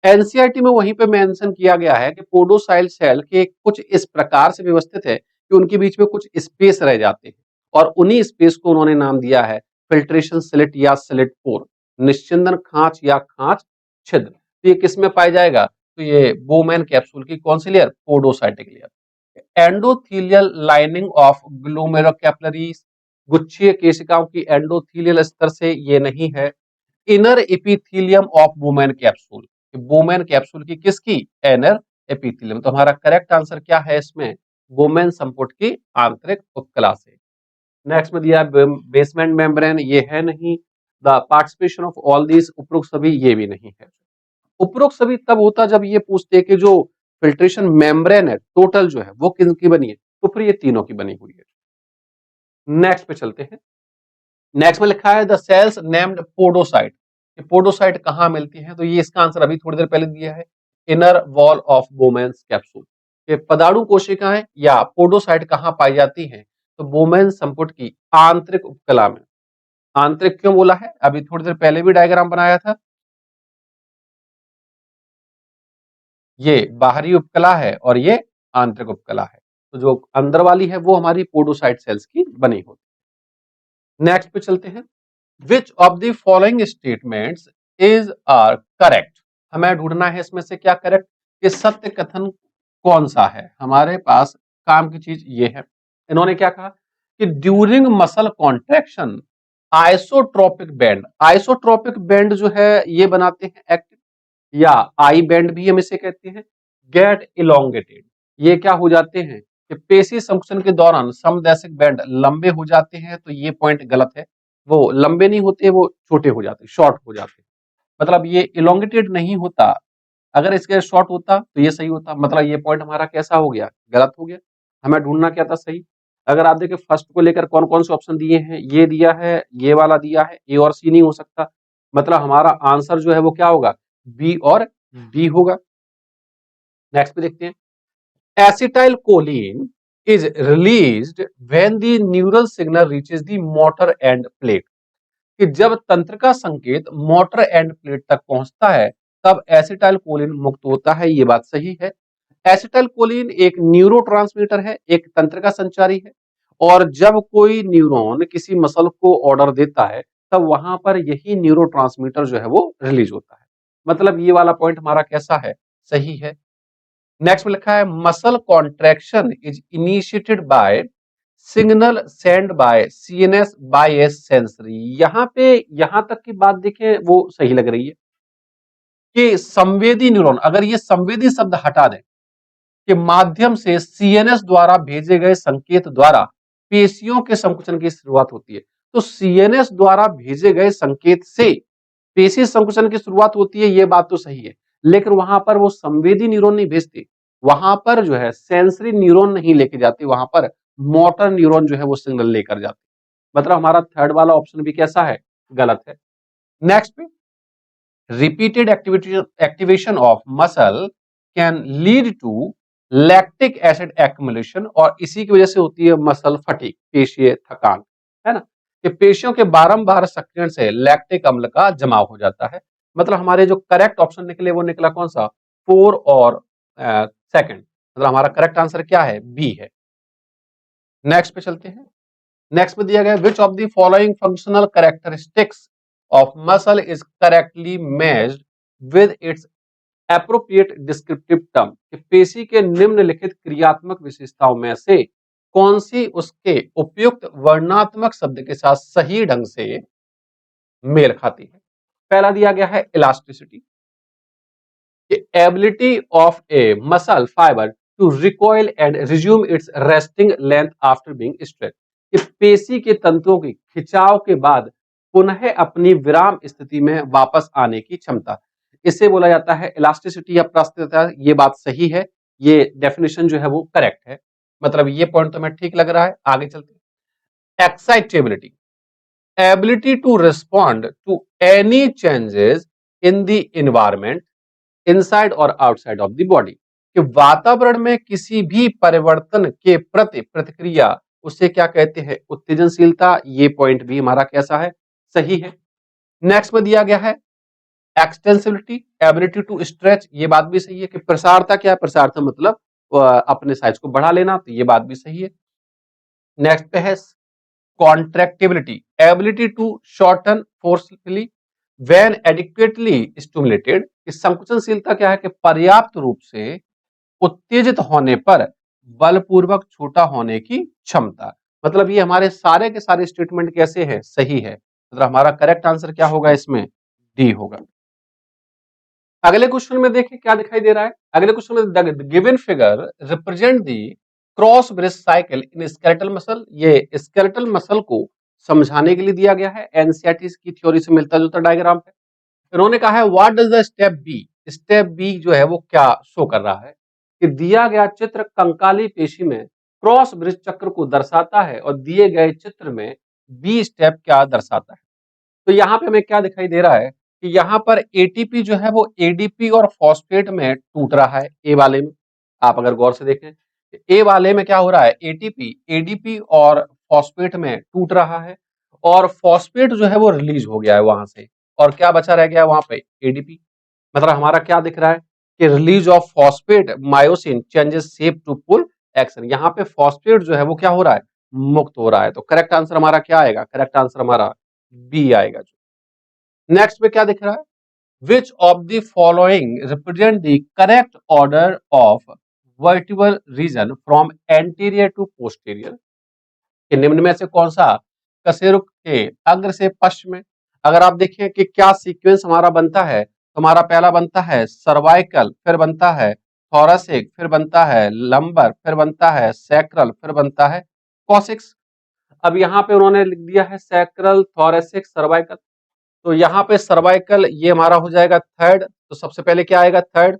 A: एनसीईआरटी में वहीं पे मेंशन किया गया है कि पोडोसाइट सेल के कुछ इस प्रकार से व्यवस्थित है कि उनके बीच में कुछ स्पेस रह जाते हैं, और उन्हीं स्पेस को उन्होंने नाम दिया है फिल्ट्रेशन स्लिट या स्लिट पोर, निश्चिंदन खांच या खांच छिद्र। तो ये किस में पाया जाएगा, तो ये बोमैन कैप्सूल की कौन सी layer, podocytic layer. Endothelial lining of glomerular, गुच्छीय केशिकाओं की एंडोथीलियल स्तर से ये नहीं है। Inner epithelium of Bowman capsule, Bowman capsule की किसकी, इनर एपिथेलियम। तो हमारा करेक्ट आंसर क्या है इसमें, वुमेन संपुट की आंतरिक उपकला से। नेक्स्ट में दिया बेसमेंट मेम्ब्रेन, ये है नहीं। The participation of all these, उपरोक्त सभी, ये भी नहीं है। उपरोक्त सभी तब होता जब ये पूछते कि जो फिल्ट्रेशन मेम्ब्रेन है टोटल जो है वो किनकी बनी है, तो फिर ये तीनों की बनी हुई है। नेक्स्ट पे चलते हैं। नेक्स्ट में लिखा है the cells named podocyte, podocyte कहां मिलती है, तो ये इसका आंसर अभी थोड़ी देर पहले दिया है, inner wall of Bowman's capsule. ये पदाणु कोशिकाएं या पोडोसाइट कहां पाई जाती हैं, तो बोमेन संपुट की आंतरिक उपकला में। आंतरिक क्यों बोला है, अभी थोड़ी देर पहले भी डायग्राम बनाया था। ये बाहरी उपकला है और ये आंतरिक उपकला है, तो जो अंदर वाली है वो हमारी पोडोसाइट सेल्स की बनी होती है। नेक्स्ट पे चलते हैं। Which of the following statements is are correct, हमें ढूंढना है इसमें से क्या करेक्ट, ये सत्य कथन कौन सा है। हमारे पास काम की चीज ये है, इन्होंने क्या कहा कि during muscle contraction isotropic band, isotropic band जो है ये बनाते हैं एक्टिव, या आई बैंड भी हम इसे कहते हैं, गेट इलोंगेटेड, ये क्या हो जाते हैं कि पेशी संकुचन के दौरान समदैशिक बैंड लंबे हो जाते हैं, तो ये पॉइंट गलत है, वो लंबे नहीं होते, वो छोटे हो जाते, शॉर्ट हो जाते, मतलब ये इलोंगेटेड नहीं होता। अगर इसके शॉर्ट होता तो ये सही होता, मतलब ये पॉइंट हमारा कैसा हो गया, गलत हो गया। हमें ढूंढना क्या था, सही। अगर आप देखें फर्स्ट को लेकर कौन कौन से ऑप्शन दिए हैं, ये दिया है, ये वाला दिया है, ए और सी नहीं हो सकता, मतलब हमारा आंसर जो है वो क्या होगा, बी और डी होगा। नेक्स्ट पे देखते हैं। Acetyl choline is released when the neural signal reaches the motor end plate, कि जब तंत्र का संकेत मोटर एंड प्लेट तक पहुंचता है तब एसिटाइल कोलिन मुक्त होता है, ये बात सही है। एसिटाइल कोलिन एक न्यूरोट्रांसमीटर है, एक तंत्र का संचारी है, और जब कोई न्यूरॉन किसी मसल को ऑर्डर देता है तब वहां पर यही न्यूरोट्रांसमीटर जो है वो रिलीज होता है, मतलब ये वाला पॉइंट हमारा कैसा है, सही है। नेक्स्ट में लिखा है muscle contraction is initiated by signal send by CNS by a sensory, यहां पे यहां तक की बात देखें वो सही लग रही है कि संवेदी न्यूरॉन, अगर ये संवेदी शब्द हटा दें, के माध्यम से सीएनएस द्वारा भेजे गए संकेत द्वारा पेशियों के संकुचन की शुरुआत होती है, तो सीएनएस द्वारा भेजे गए संकेत से पेशी संकुचन की शुरुआत होती है, ये बात तो सही है, लेकिन वहां पर वो संवेदी न्यूरॉन नहीं भेजते, वहां पर जो है सेंसरी न्यूरॉन नहीं लेके जाते, वहां पर मोटर न्यूरॉन जो है वो सिग्नल लेकर जाते, मतलब हमारा थर्ड वाला ऑप्शन भी कैसा है, गलत है। नेक्स्ट पे repeated activation of muscle can lead to lactic acid accumulation, और इसी की वजह से होती है मसल फटीग, पेशीय थकान, है ना, कि पेशियों के बारंबार सक्रियण से लैक्टिक अम्ल का जमाव हो जाता है। मतलब हमारे जो करेक्ट ऑप्शन निकले वो निकला कौन सा, 4 और सेकंड, मतलब हमारा करेक्ट आंसर क्या है, बी है। नेक्स्ट पे चलते हैं। नेक्स्ट में दिया गया विच of the following functional characteristics of muscle is correctly matched with its appropriate descriptive term, पेशी के निम्नलिखित क्रियात्मक विशेषताओं में से कौन सी उसके उपयुक्त वर्णात्मक शब्द के साथ सही ढंग से मेल खाती है। पहला दिया गया है elasticity, ability of a muscle fibre to recoil and resume its resting length after being stretch, कि पेशी के तंतुओं की खिंचाव के बाद पुनः अपनी विराम स्थिति में वापस आने की क्षमता, इसे बोला जाता है इलास्टिसिटी या प्लास्टिसिटी, ये बात सही है, ये डेफिनेशन जो है वो करेक्ट है, मतलब ये पॉइंट तो मैं ठीक लग रहा है। आगे चलते हैं। Excitability, ability to respond to any changes in the environment inside और आउटसाइड ऑफ द बॉडी, कि वातावरण में किसी भी परिवर्तन के प्रति प्रतिक्रिया उसे क्या कहते हैं, उत्तेजनशीलता। ये पॉइंट भी हमारा कैसा है, सही है। नेक्स्ट में दिया गया है एक्सटेंसिबिलिटी, एबिलिटी टू स्ट्रेच, ये बात भी सही है कि प्रसारता क्या है, प्रसारता मतलब अपने साइज को बढ़ा लेना, तो ये बात भी सही है। नेक्स्ट पे है contractibility, ability to shorten forcefully when adequately stimulated, कि संकुचनशीलता क्या है कि पर्याप्त रूप से उत्तेजित होने पर बलपूर्वक छोटा होने की क्षमता। मतलब ये हमारे सारे के सारे स्टेटमेंट कैसे हैं, सही है। मतलब हमारा करेक्ट आंसर क्या होगा इसमें, डी होगा। अगले क्वेश्चन में देखिए क्या दिखाई दे रहा है। अगले क्वेश्चन में given figure represent the cross bridge cycle in skeletal muscle, ये स्केलेटल मसल को समझाने के लिए दिया गया है। एनसीईआरटी की थ्योरी से मिलता जुलता डायग्राम है। इन्होंने कहा है what does the step B, step B जो है वो क्या शो कर रहा है कि दिया गया चित्र कंकाली पेशी में क्रॉस ब्रिज चक्र को दर्शाता है और दिए गए चित्र में बी स्टेप क्या दर्शाता है। तो यहाँ पे हमें क्या दिखाई दे रहा है कि यहाँ पर एटीपी जो है वो एडीपी और फॉस्फेट में टूट रहा है। ए वाले में आप अगर गौर से देखें, ए वाले में क्या हो रहा है, एटीपी एडीपी और फॉस्फेट में टूट रहा है और फॉस्फेट जो है वो रिलीज हो गया है वहां से, और क्या बचा रह गया है वहां पे, एडीपी। मतलब हमारा क्या दिख रहा है कि release of phosphate myosin changes shape to pull action. यहाँ पे फॉस्फेट जो है वो क्या हो रहा है, मुक्त हो रहा है। तो करेक्ट आंसर हमारा क्या आएगा, करेक्ट आंसर हमारा बी आएगा। नेक्स्ट में क्या दिख रहा है, which of the following represent the correct order of vertebral region from anterior to posterior, कि निम्न में से कौन सा कशेरुक के अग्र से पश्चिम में। अगर आप देखें कि क्या सीक्वेंस हमारा बनता है, तो हमारा पहला बनता है सर्वाइकल, फिर बनता है थोरैसिक, फिर बनता है लंबर, फिर बनता है सैक्रल, फिर बनता है कॉसिक्स। अब यहाँ पे उन्होंने लिख दिया है सैक्रल, थोरैसिक, सर्वाइकल। तो यहाँ पे सर्वाइकल ये हमारा हो जाएगा थर्ड, तो सबसे पहले क्या आएगा, थर्ड,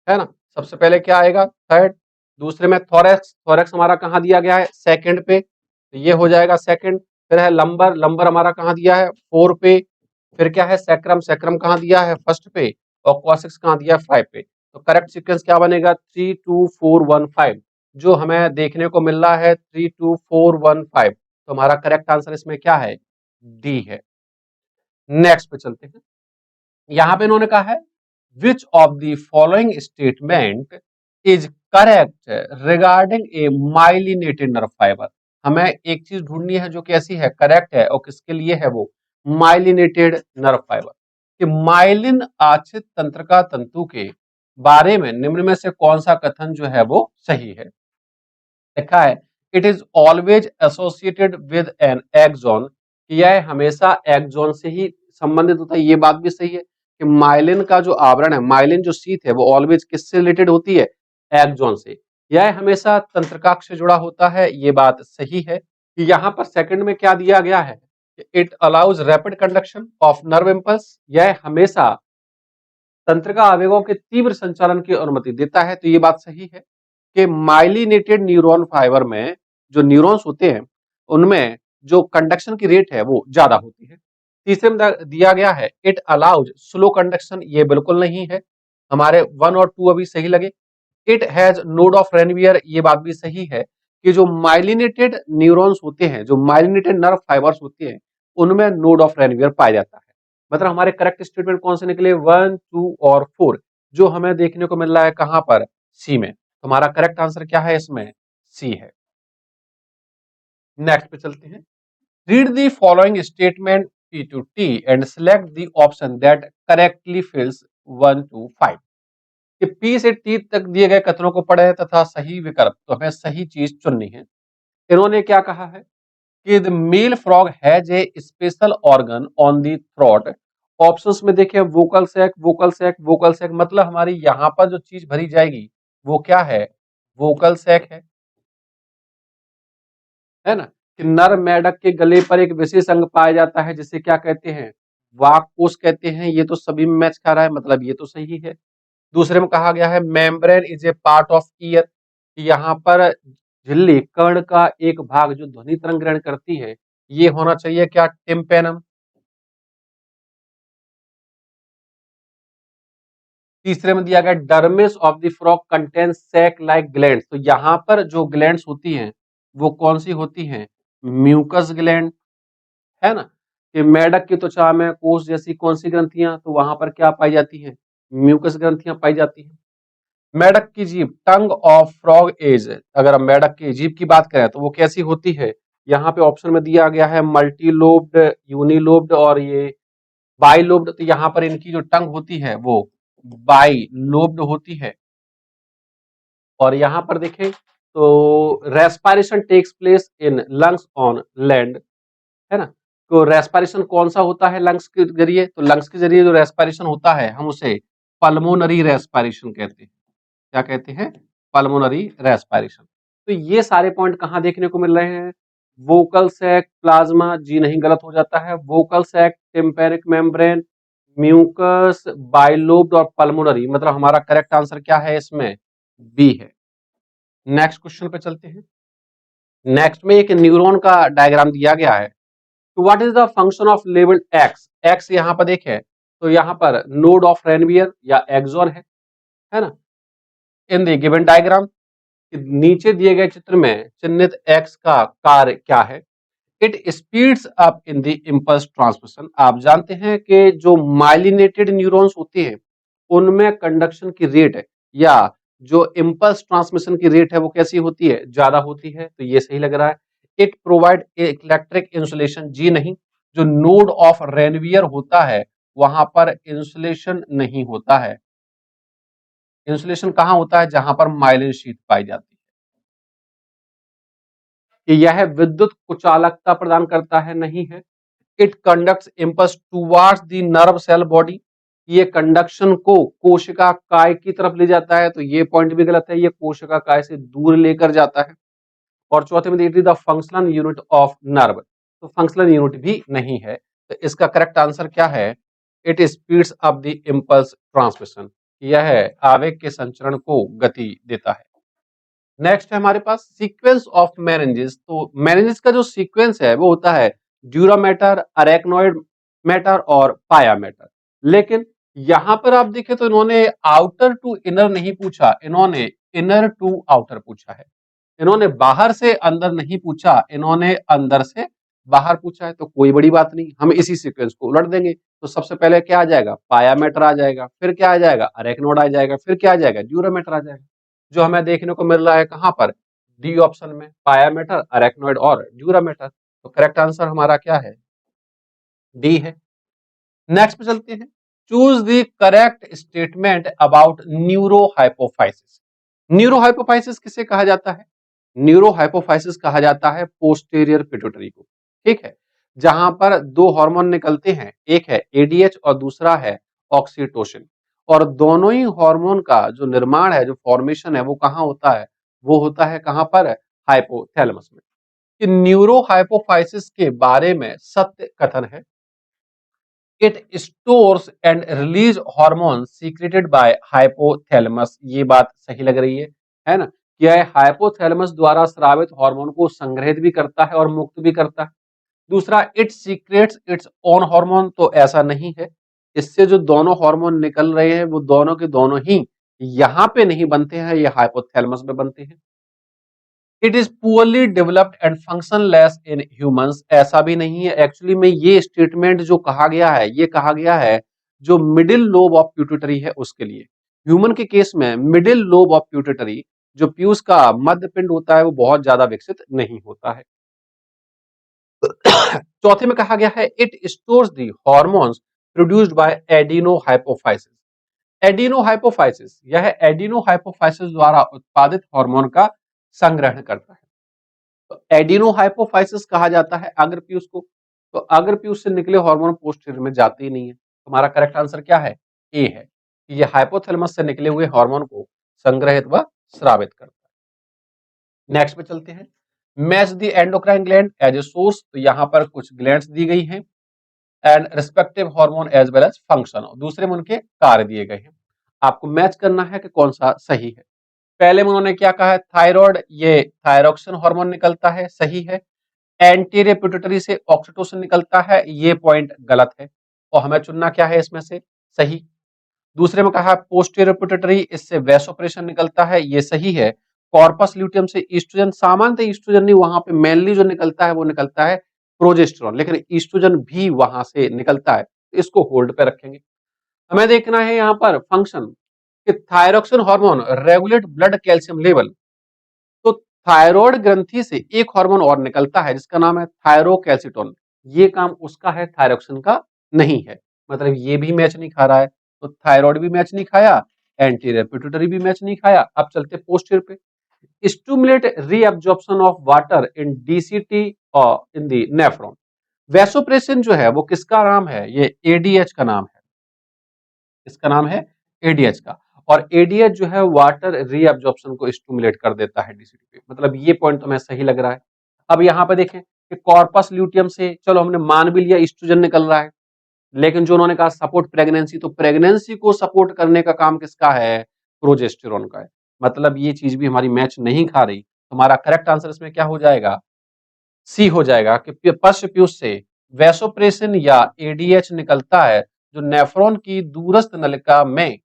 A: है ना। सबसे पहले क्या आएगा, थर्ड। दूसरे में थोरैक्स, थोरैक्स हमारा कहाँ दिया गया है, सेकंड पे, तो ये हो जाएगा सेकंड। फिर है लंबर, लंबर हमारा कहाँ दिया है, फोर पे। फिर क्या है सैक्रम, सैक्रम कहाँ दिया है, फर्स्ट पे। और कॉसिक्स कहाँ दिया है, फाइव पे। तो करेक्ट सीक्वेंस क्या बनेगा, 3 2 4 1 5, जो हमें देखने को मिल रहा है 3 2 4 1 5। तो हमारा करेक्ट आंसर इसमें क्या है, डी है। नेक्स्ट पे चलते हैं। यहां पे इन्होंने कहा है which of the following statement is correct regarding A myelinated nerve fibre. हमें एक चीज ढूंढनी है जो कि ऐसी है, करेक्ट है, और किसके लिए है वो, माइलिनेटेड नर्व फाइबर। कि माइलिन आच्छित तंत्रिका तंतु के बारे में निम्न में से कौन सा कथन जो है वो सही है। लिखा है it is always associated with an axon, यह हमेशा एक्सॉन से ही संबंधित होता है। ये बात भी सही है कि माइलिन का जो आवरण है, माइलिन जो शीथ है, वो ऑलवेज किससे रिलेटेड होती है, एक्सॉन से। यह हमेशा तंत्रिकाक्ष से जुड़ा होता है, ये बात सही है। कि यहाँ पर सेकंड में क्या दिया गया है, it allows rapid conduction of nerve impulse, यह हमेशा तंत्रिका आवेगों के तीव्र संचालन की अनुमति देता है। तो ये बात सही है कि माइलिनेटेड न्यूरॉन फाइबर में जो न्यूरॉन्स होते हैं उनमें जो कंडक्शन की रेट है वो ज्यादा होती है। तीसरे में दिया गया है इट अलाउज स्लो कंडक्शन, ये बिल्कुल नहीं है। हमारे 1 और 2 अभी सही लगे। It has node of Ranvier, ये बात भी सही है कि जो माइलिनेटेड न्यूरॉन्स होते हैं, जो माइलिनेटेड नर्व फाइबर्स होते हैं, उनमें नोड ऑफ रेनवियर पाया जाता है। मतलब हमारे करेक्ट स्टेटमेंट कौन से निकले, 1 2 और 4, जो हमें देखने को मिल रहा है कहां पर, सी में। तो हमारा करेक्ट आंसर क्या है इसमें, सी है। नेक्स्ट पे चलते हैं। Read the following statement P to T and select the option that correctly fills 1 to 5। कि P से T तक दिए गए कथनों को पढ़े तथा सही विकल्प, तो हमें सही चीज चुननी है। इन्होंने क्या कहा है कि the male frog has a special organ on the throat. Options में देखिए vocal sac, vocal sac, vocal sac, मतलब हमारी यहां पर जो चीज भरी जाएगी वो क्या है, वोकल सैक है ना। कि नर मेढक के गले पर एक विशेष अंग पाया जाता है जिसे क्या कहते हैं, वाक कोष कहते हैं। ये तो सभी में मैच खा रहा है, मतलब ये तो सही है। दूसरे में कहा गया है membrane is a part of year, यहाँ पर झिल्ली कर्ण का एक भाग जो ध्वनि तरंग ग्रहण करती है, ये होना चाहिए क्या, टिम्पेनम। तीसरे में दिया गया dermis of the frog contain sac like glands, तो यहाँ पर जो ग्लैंड्स होती हैं वो कौन सी होती हैं? म्यूकस ग्लैंड, है ना? कि मेढक की त्वचा में कोष जैसी कौन सी ग्रंथियां, तो वहां पर क्या पाई जाती हैं? म्यूकस ग्रंथियां पाई जाती हैं। मेढक की जीभ, टंग ऑफ फ्रॉग इज, अगर हम मेढक की जीभ की बात करें तो वो कैसी होती है? यहाँ पे ऑप्शन में दिया गया है मल्टीलोब्ड, यूनिलोब्ड और ये बाइलोब्ड। तो यहाँ पर इनकी जो टंग होती है वो बाइलोब्ड होती है। और यहाँ पर देखें तो respiration takes place in lungs on land, है ना? तो रेस्पिरेशन कौन सा होता है लंग्स के जरिए? तो लंग्स के जरिए जो रेस्पिरेशन होता है हम उसे पल्मोनरी रेस्पिरेशन कहते हैं। क्या कहते हैं? Pulmonary respiration. तो ये सारे पॉइंट कहाँ देखने को मिल रहे हैं? वोकल सैक, प्लाज्मा, जी नहीं, गलत हो जाता है। Vocal sac, tympanic membrane, mucus, bilobed और पल्मोनरी, मतलब हमारा करेक्ट आंसर क्या है इसमें? बी है। नेक्स्ट क्वेश्चन पे चलते हैं। नेक्स्ट में एक न्यूरॉन का डायग्राम दिया गया है। तो what is the function of labelled x? X यहाँ पर देखें तो यहाँ पर नोड ऑफ रेनवियर या एक्सॉन है ना? इन द गिवन डायग्राम, नीचे दिए गए चित्र में चिन्हित एक्स का कार्य क्या है? It speeds up in the impulse transmission. आप जानते हैं कि जो माइलिनेटेड न्यूरॉन्स होते हैं उनमें कंडक्शन की रेट है या जो इम्पल्स ट्रांसमिशन की रेट है वो कैसी होती है? ज्यादा होती है। तो ये सही लग रहा है। इट प्रोवाइड इलेक्ट्रिक इंसुलेशन, जी नहीं। जो नोड ऑफ रेनवियर होता है वहां पर इंसुलेशन नहीं होता है। इंसुलेशन कहां होता है? जहां पर माइलिन शीट पाई जाती है। कि यह विद्युत कुचालकता प्रदान करता है, नहीं है। It conducts impulse towards the nerve cell body, ये कंडक्शन को कोशिका काय की तरफ ले जाता है। तो ये पॉइंट भी गलत है, ये कोशिका काय से दूर लेकर जाता है। और चौथे में it is the functional unit of nerve, तो फंक्शनल यूनिट भी नहीं है। तो इसका करेक्ट आंसर क्या है? It speeds up the impulse transmission, यह आवेग के संचरण को गति देता है। नेक्स्ट है हमारे पास सीक्वेंस ऑफ मेनिंजेस। तो मेनिंजेस का जो सीक्वेंस है वो होता है ड्यूरा मैटर, अरेक्नोइड मैटर और पाया मैटर। लेकिन यहां पर आप देखें तो इन्होंने आउटर टू इनर नहीं पूछा, इन्होंने इनर टू आउटर पूछा है। इन्होंने बाहर से अंदर नहीं पूछा, इन्होंने अंदर से बाहर पूछा है। तो कोई बड़ी बात नहीं, हम इसी सीक्वेंस को उलट देंगे। तो सबसे पहले क्या आ जाएगा? पाया मैटर आ जाएगा, फिर क्या आ जाएगा? अरेक्नोड आ जाएगा, फिर क्या आ जाएगा? ड्यूरा मैटर आ जाएगा। जो हमें देखने को मिल रहा है कहां पर? डी ऑप्शन में, पाया मैटर, अरेक्नोइड और ड्यूरा मैटर। तो करेक्ट आंसर हमारा क्या है? डी है। नेक्स्ट पे चलते हैं। Choose the correct statement about neurohypophysis. Neurohypophysis किसे कहा जाता है? न्यूरोहाइपोफाइसिस कहा जाता है पोस्टीरियर पिट्यूटरी को, ठीक है, जहां पर दो हार्मोन निकलते हैं, एक है एडीएच और दूसरा है ऑक्सीटोसिन। और दोनों ही हार्मोन का जो निर्माण है, जो फॉर्मेशन है, वो कहाँ होता है? वो होता है कहां पर? हाइपोथैलेमस में। कि न्यूरोहाइपोफाइसिस के बारे में सत्य कथन है, it stores and release hormone secreted by hypothalamus. ये बात सही लग रही है ना? कि यह हाइपोथैलेमस द्वारा स्रावित हार्मोन को संग्रहित भी करता है और मुक्त भी करता है। दूसरा, it secrets its own hormone, तो ऐसा नहीं है। इससे जो दोनों हार्मोन निकल रहे हैं वो दोनों के दोनों ही यहां पे नहीं बनते हैं, ये हाइपोथैलेमस में बनते हैं। It is poorly developed and functionless in humans, ऐसा भी नहीं है। एक्चुअली में ये स्टेटमेंट जो कहा गया है, ये कहा गया है जो मिडिल लोब ऑफ प्यूटिटरी है उसके लिए। ह्यूमन के केस में मिडिल लोब ऑफ प्यूटिटरी, जो पीयूष का मध्य पिंड होता है, वो बहुत ज्यादा विकसित नहीं होता है। चौथे में कहा गया है it stores the hormones produced by adenohypophysis. Adenohypophysis, यह एडिनोहाइपोफाइसिस द्वारा उत्पादित हार्मोन का संग्रहण करता है। तो एडिनोहाइपोफाइसिस कहा जाता है अग्रपीयूष को। तो अग्रपीयूष से निकले हार्मोन पोस्टीरियर में जाते ही नहीं है। हमारा करेक्ट आंसर क्या है? ए है। ये हाइपोथैलेमस से निकले हुए हार्मोन को संग्रहित व स्रावित करता है। नेक्स्ट पे चलते हैं। Match the endocrine gland as a source. तो यहां पर कुछ ग्लैंड्स दी गई हैं and respective hormone as well as function, दूसरे में उनके कार्य दिए गए हैं। आपको मैच करना है कि कौन सा सही है। पहले में उन्होंने क्या कहा है? थायराइड, ये थायरोक्सिन हार्मोन निकलता है, सही है। एंटीरियर पिट्यूटरी से ऑक्सीटोसिन निकलता है, ये पॉइंट गलत है। और हमें चुनना क्या है इसमें से? सही। दूसरे में कहा पोस्टीरियर पिट्यूटरी, इससे वैसोप्रेशन निकलता है, ये सही है। कॉर्पस ल्यूटियम से ईस्ट्रोजन, सामान्यतः ईस्ट्रोजन नहीं, वहां पे मेनली जो निकलता है वो निकलता है प्रोजेस्टेरॉन, लेकिन ईस्ट्रोजन भी वहां से निकलता है, इसको होल्ड पे रखेंगे। हमें देखना है यहाँ पर फंक्शन कि thyroxine hormone regulate blood calcium level. तो थायराइड ग्रंथि से एक हार्मोन और निकलता है जिसका नाम है थायरोकैल्सिटोन, ये काम उसका है, थायरोक्सिन का नहीं है। मतलब ये भी मैच नहीं खा रहा है, तो थायराइड भी मैच नहीं खाया, एंटीरियर पिट्यूटरी भी मैच नहीं खाया। अब चलते पोस्टीरियर पे, stimulate reabsorption of water in DCT और इन द नेफ्रॉन। वैसोप्रेसिन जो है वो किसका नाम है, ये एडीएच का नाम है, इसका नाम है एडीएच का। और एडीएच जो है वाटर रीअब्जॉर्प्शन को स्टिमुलेट कर देता है डीसीटी पे। मतलब ये पॉइंट तो हमें सही लग रहा है। अब यहाँ पे देखें कि कॉर्पस ल्यूटियम से चलो हमने मान भी लिया ईस्ट्रोजन निकल रहा है, लेकिन जो उन्होंने कहा सपोर्ट प्रेगनेंसी, तो प्रेगनेंसी को सपोर्ट करने का काम किसका है, प्रोजेस्टेरॉन का है। मतलब ये चीज भी हमारी मैच नहीं खा रही। हमारा करेक्ट आंसर इसमें क्या हो जाएगा, सी हो जाएगा कि पश्च पीयूष से वैसोप्रेसिन या एडीएच निकलता है जो नेफ्रॉन की दूरस्थ नलिका में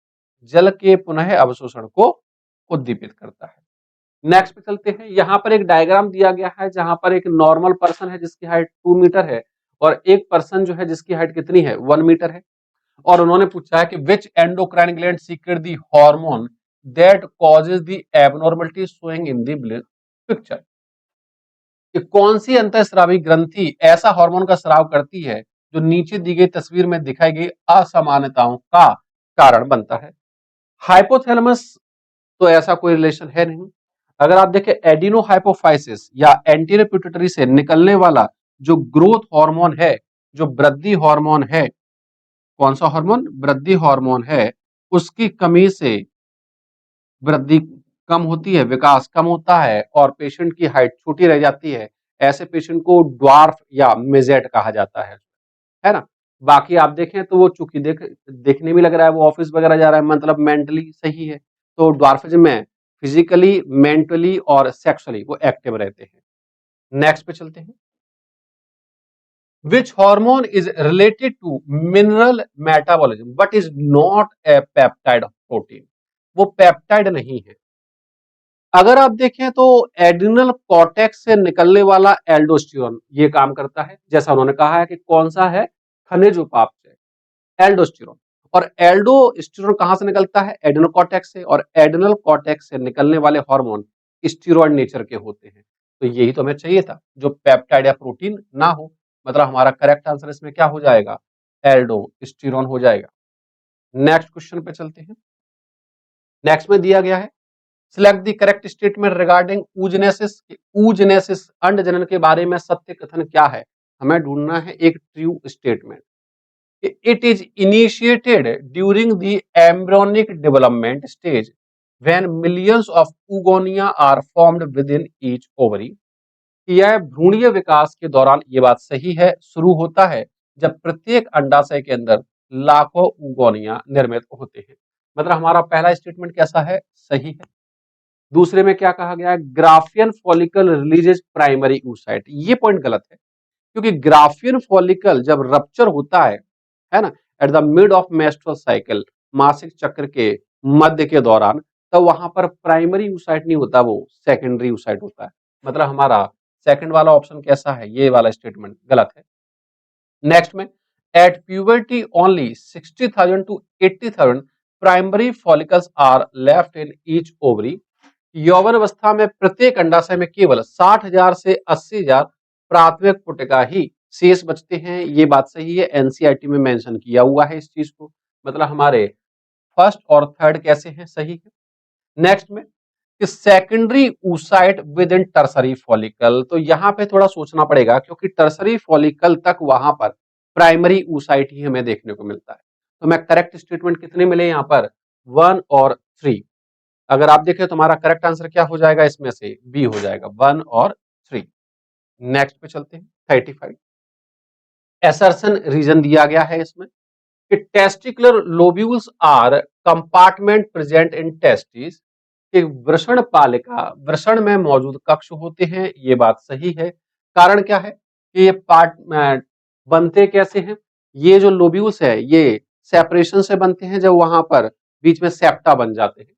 A: जल के पुनः अवशोषण को उद्दीपित करता है। नेक्स्ट पे चलते हैं। यहाँ पर एक डायग्राम दिया गया है जहां पर एक नॉर्मल पर्सन है जिसकी हाइट 2 मीटर है और एक पर्सन जो है जिसकी हाइट कितनी है, 1 मीटर है। और उन्होंने पूछा है कि which endocrine gland secrete the hormone that causes the abnormality showing in the picture. कि कौन सी अंतःस्रावी ग्रंथि ऐसा हार्मोन का स्राव करती है जो नीचे दी गई तस्वीर में दिखाई गई असामान्यताओं का कारण बनता है। हाइपोथैलेमस तो ऐसा कोई रिलेशन है नहीं। अगर आप देखें एडिनो हाइपोफाइसिस या एंटीरियर पिट्यूटरी से निकलने वाला जो ग्रोथ हार्मोन है, जो वृद्धि हार्मोन है, कौन सा हार्मोन, वृद्धि हार्मोन है, उसकी कमी से वृद्धि कम होती है, विकास कम होता है और पेशेंट की हाइट छोटी रह जाती है। ऐसे पेशेंट को ड्वार्फ या मेजेट कहा जाता है ना। बाकी आप देखें तो वो चूंकि देखने में लग रहा है वो ऑफिस वगैरह जा रहा है, मतलब मेंटली सही है, तो ड्वार्फिज्म में फिजिकली, मेंटली और सेक्सुअली वो एक्टिव रहते हैं। नेक्स्ट पे चलते हैं। Which hormone is related to mineral metabolism but is not a peptide protein. वो पेप्टाइड नहीं है। अगर आप देखें तो एड्रिनल कॉर्टेक्स से निकलने वाला एल्डोस्टेरोन ये काम करता है, जैसा उन्होंने कहा है कि कौन सा है, खनिज उपापचय, एल्डोस्टेरोन। और एल्डोस्टेरोन कहां से निकलता है, एड्रिनल कॉर्टेक्स से, और एड्रिनल कॉर्टेक्स से निकलने वाले हार्मोन स्टेरॉइड नेचर के होते हैं। तो यही तो हमें चाहिए था, जो पेप्टाइड या प्रोटीन ना हो। मतलब हमारा करेक्ट आंसर इसमें क्या हो जाएगा, एल्डोस्टेरोन हो जाएगा। नेक्स्ट क्वेश्चन पे चलते हैं। नेक्स्ट में दिया गया है select the correct statement regarding oogenesis. Oogenesis अंड जनन के बारे में सत्य कथन क्या है, हमें ढूंढना है एक true statement. It is initiated during the embryonic development stage when millions of oogonia are formed within each ovary. यह भ्रूणीय विकास के दौरान, ये बात सही है, शुरू होता है जब प्रत्येक अंडाशय के अंदर लाखों oogonia निर्मित होते हैं। मतलब हमारा पहला स्टेटमेंट कैसा है, सही है। दूसरे में क्या कहा गया है, Graafian follicle releases primary oocyte, ये पॉइंट गलत है, क्योंकि ग्राफियन फॉलिकल जब रप्चर होता है ना, at the mid of menstrual cycle, मासिक चक्र के मध्य के दौरान, तो वहां पर प्राइमरी oocyte नहीं होता, वो सेकेंडरी oocyte होता है। मतलब हमारा सेकंड वाला ऑप्शन कैसा है, ये वाला स्टेटमेंट गलत है। नेक्स्ट में at puberty only 60,000 to 80,000 primary follicles are left in each ovary. यौवन अवस्था में प्रत्येक अंडाशय में केवल 60,000 से 80,000 प्राथमिक पुटिका ही शेष बचते हैं। ये बात सही है, एनसीईआरटी में मेंशन किया हुआ है इस चीज को। मतलब हमारे फर्स्ट और थर्ड कैसे हैं, सही है। नेक्स्ट में कि secondary oocyte with in tertiary follicle, तो यहां पे थोड़ा सोचना पड़ेगा क्योंकि टर्सरी फॉलिकल तक वहां पर प्राइमरी oocyte ही हमें देखने को मिलता है। तो मैं करेक्ट स्टेटमेंट कितने मिले यहाँ पर, 1 और 3। अगर आप देखें तो हमारा करेक्ट आंसर क्या हो जाएगा, इसमें से बी हो जाएगा, 1 और 3। नेक्स्ट पे चलते हैं 35। एसर्शन रीजन दिया गया है इसमें कि testicular lobules are compartment present in testis, कि वृषण पालिका, वृषण में मौजूद कक्ष होते हैं, ये बात सही है। कारण क्या है कि ये पार्ट बनते कैसे हैं, ये जो लोब्यूल्स है ये सेपरेशन से बनते हैं जब वहां पर बीच में सेप्टा बन जाते हैं।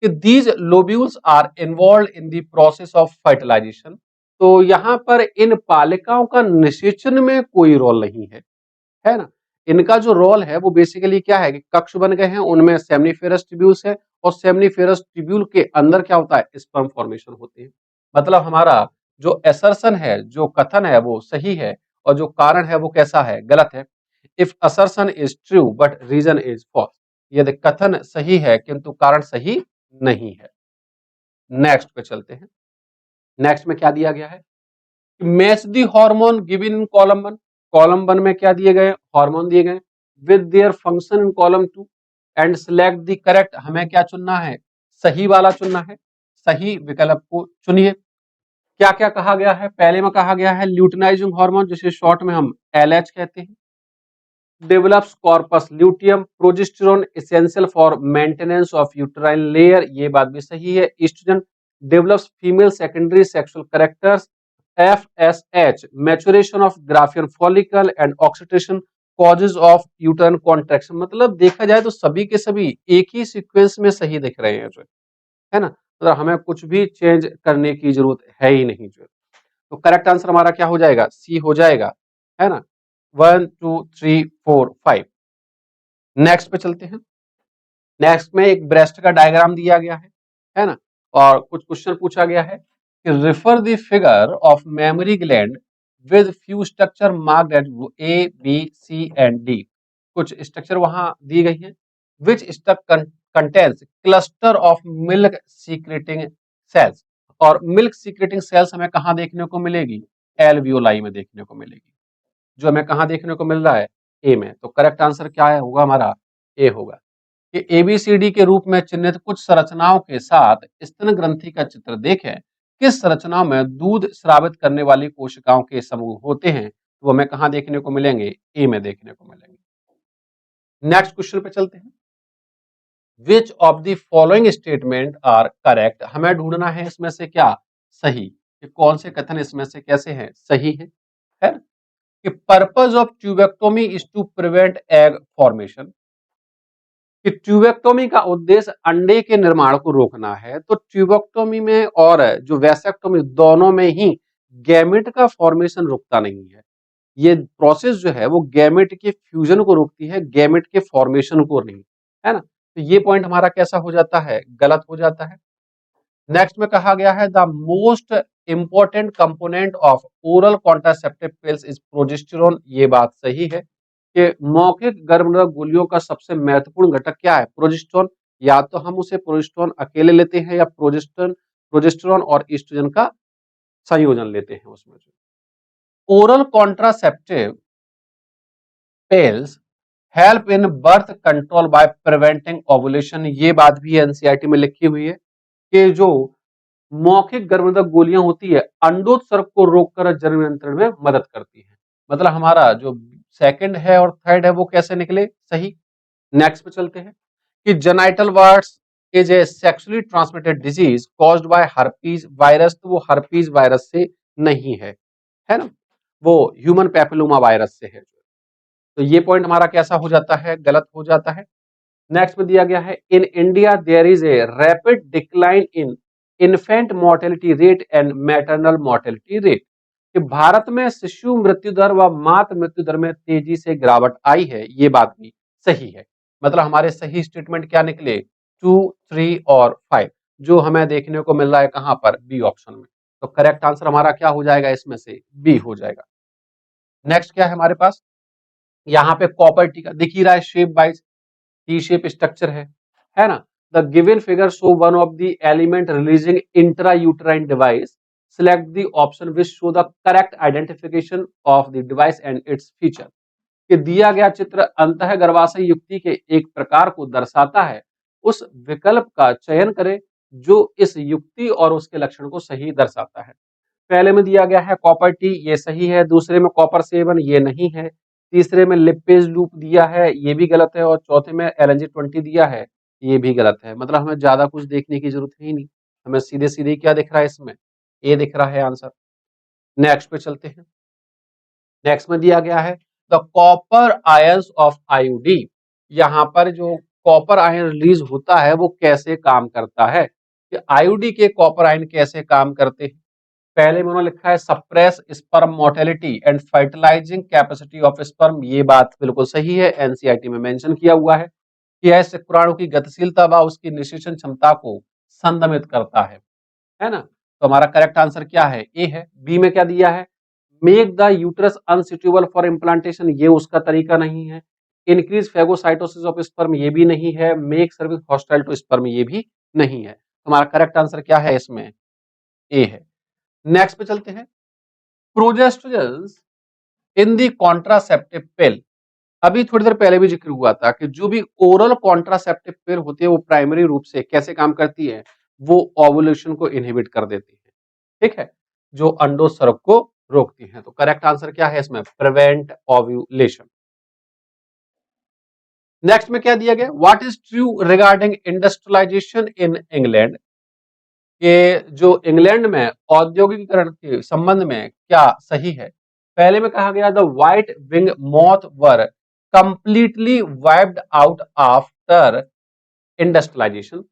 A: कि these lobules are involve in the process of fertilization. तो यहाँ पर इन पालिकाओं का निषेचन में कोई रोल नहीं है ना। इनका जो रोल है वो बेसिकली क्या है कि कक्ष बन गए हैं, उनमें सेमनीफेरस ट्यूब्यूल्स है और सेमनीफेरस ट्यूब्यूल के अंदर क्या होता है, स्पर्म फॉर्मेशन होते हैं। मतलब हमारा जो असर्शन है, जो कथन है वो सही है और जो कारण है वो कैसा है, गलत है। If assertion is true but reason is false, यदि कथन सही है किंतु कारण सही नहीं है। नेक्स्ट पे चलते हैं। नेक्स्ट में क्या दिया गया है, match the hormone given in column 1। Column 1 में क्या दिए गए, हार्मोन दिए गए with their function in column 2 and select the correct. हमें क्या चुनना है, सही वाला चुनना है, सही विकल्प को चुनिए। क्या क्या कहा गया है, पहले में कहा गया है ल्यूटिनाइजिंग हार्मोन, जिसे शॉर्ट में हम एलएच कहते हैं, develops corpus luteum, progesterone essential for maintenance of uterine layer, ये बात भी सही है। Estrogen develops female secondary sexual characters, FSH maturation of graafian follicle and oxidation causes of uterine contraction. मतलब देखा जाए तो सभी के सभी एक ही सीक्वेंस में सही दिख रहे हैं जो है ना, मतलब हमें कुछ भी चेंज करने की जरूरत है ही नहीं जो। तो करेक्ट आंसर हमारा क्या हो जाएगा, सी हो जाएगा, है ना। 1 2 3 4 5। नेक्स्ट पे चलते हैं। नेक्स्ट में एक ब्रेस्ट का डायग्राम दिया गया है ना, और कुछ क्वेश्चन पूछा गया है कि refer the figure of mammary gland with few structure marked at A B C and D. कुछ स्ट्रक्चर वहां दी गई है। Which structure contains cluster of milk secreting cells. और मिल्क सीक्रेटिंग सेल्स हमें कहां देखने को मिलेगी, एल्वियोलाई में देखने को मिलेगी, जो हमें कहां देखने को मिल रहा है, ए में। तो करेक्ट आंसर क्या है, होगा हमारा ए होगा। कि एबीसीडी के रूप में चिन्हित कुछ संरचनाओं के साथ स्तन ग्रंथि का चित्र देखें। किस संरचना में दूध स्रावित करने वाली कोशिकाओं के समूह होते हैं, तो हमें कहां देखने को मिलेंगे, ए में देखने को मिलेंगे। नेक्स्ट क्वेश्चन पे चलते हैं। Which of the following statement are correct. हमें ढूंढना है इसमें से क्या सही, कि कौन से कथन इसमें से कैसे हैं, सही है ना? कि purpose of tubectomy is to prevent egg formation. कि ट्यूबेक्टोमी का उद्देश्य अंडे के निर्माण को रोकना है। तो ट्यूबेक्टोमी में और जो वैसेक्टोमी दोनों में ही गैमेट का फॉर्मेशन रुकता नहीं है। ये प्रोसेस जो है वो गैमेट के फ्यूजन को रोकती है, गैमेट के फॉर्मेशन को नहीं, है ना। तो ये पॉइंट हमारा कैसा हो जाता है, गलत हो जाता है। नेक्स्ट में कहा गया है the most important component of oral contraceptive pills is progesterone. ये बात सही है कि मौखिक गर्भनिरोधक गोलियों का सबसे महत्वपूर्ण घटक क्या है, प्रोजेस्टेरोन। या तो हम उसे प्रोजेस्टेरोन अकेले लेते हैं या प्रोजेस्टेरोन और ईस्ट्रोजन का संयोजन लेते हैं उसमें। Oral contraceptive pills help in birth control by preventing ovulation. ये बात भी एनसीईआरटी में लिखी हुई है कि जो मौखिक गर्भनिरोधक गोलियां होती है अंडोत्सर्ग को रोककर जन्म नियंत्रण में मदद करती है। मतलब हमारा जो सेकंड है और थर्ड है वो कैसे निकले, सही। नेक्स्ट पे चलते हैं कि genital वार्ट्स is a sexually transmitted disease caused by herpes virus. तो वो हर्पीज वायरस से नहीं है ना, वो ह्यूमन पैपिलोमा वायरस से है। तो ये पॉइंट हमारा कैसा हो जाता है, गलत हो जाता है। नेक्स्ट में दिया गया है in India there is a rapid decline in infant mortality rate and maternal mortality rate. कि भारत में शिशु मृत्यु दर व मातृ मृत्यु दर में तेजी से गिरावट आई है, ये बात भी सही है। मतलब हमारे सही स्टेटमेंट क्या निकले, 2 3 और 5, जो हमें देखने को मिल रहा है कहां पर, बी ऑप्शन में। तो करेक्ट आंसर हमारा क्या हो जाएगा, इसमें से बी हो जाएगा। नेक्स्ट क्या है हमारे पास, यहाँ पे कॉपर टी का दिख ही रहा है, shape wise T shape structure है ना। The given figure show one of the element releasing intra uterine device. Select the option which show the correct identification of the device and its feature. कि दिया गया चित्र अंतः गर्भाशय युक्ति के एक प्रकार को दर्शाता है, उस विकल्प का चयन करें जो इस युक्ति और उसके लक्षण को सही दर्शाता है। पहले में दिया गया है कॉपर टी, ये सही है। दूसरे में कॉपर 7, ये नहीं है। तीसरे में लिपेज लूप दिया है, ये भी गलत है। और चौथे में LNG20 दिया है, ये भी गलत है। मतलब हमें ज्यादा कुछ देखने की जरूरत है ही नहीं, हमें सीधे सीधे क्या दिख रहा है इसमें, ए दिख रहा है आंसर। नेक्स्ट पे चलते हैं। नेक्स्ट में दिया गया है द कॉपर आयंस ऑफ आयोडी। यहाँ पर जो कॉपर आयन रिलीज होता है वो कैसे काम करता है, कि आईओडी के कॉपर आयन कैसे काम करते हैं। पहले में उन्होंने लिखा है suppress sperm mortality and fertilising capacity of sperm, ये बात बिल्कुल सही है, एनसीईआरटी में मेंशन किया हुआ है कि यह शुक्राणु की गतिशीलता व उसकी निषेचन क्षमता को संदमित करता है ना। तो हमारा करेक्ट आंसर क्या है, ए है। बी में क्या दिया है, make the uterus unsuitable for implantation, ये उसका तरीका नहीं है। इंक्रीज फेगोसाइटोसिस ऑफ स्पर्म, ये भी नहीं है। Make cervix hostile to sperm, ये भी नहीं है। हमारा करेक्ट आंसर क्या है इसमें, ए है। नेक्स्ट पे चलते हैं, प्रोजेस्टेरोन्स इन दी कॉन्ट्रासेप्टिव पिल। अभी थोड़ी देर पहले भी जिक्र हुआ था कि जो भी ओरल कॉन्ट्रासेप्टिव पिल होती है वो प्राइमरी रूप से कैसे काम करती है, वो ओवुलेशन को इनहिबिट कर देती है, ठीक है, जो अंडोत्सर्ग को रोकती है। तो करेक्ट आंसर क्या है इसमें, प्रिवेंट ओव्यूलेशन। नेक्स्ट में क्या दिया गया, what is true regarding industrialization in England, कि जो इंग्लैंड में औद्योगिकीकरण के संबंध में क्या सही है। पहले में कहा गया the white wing moth were completely wiped out after industrialization,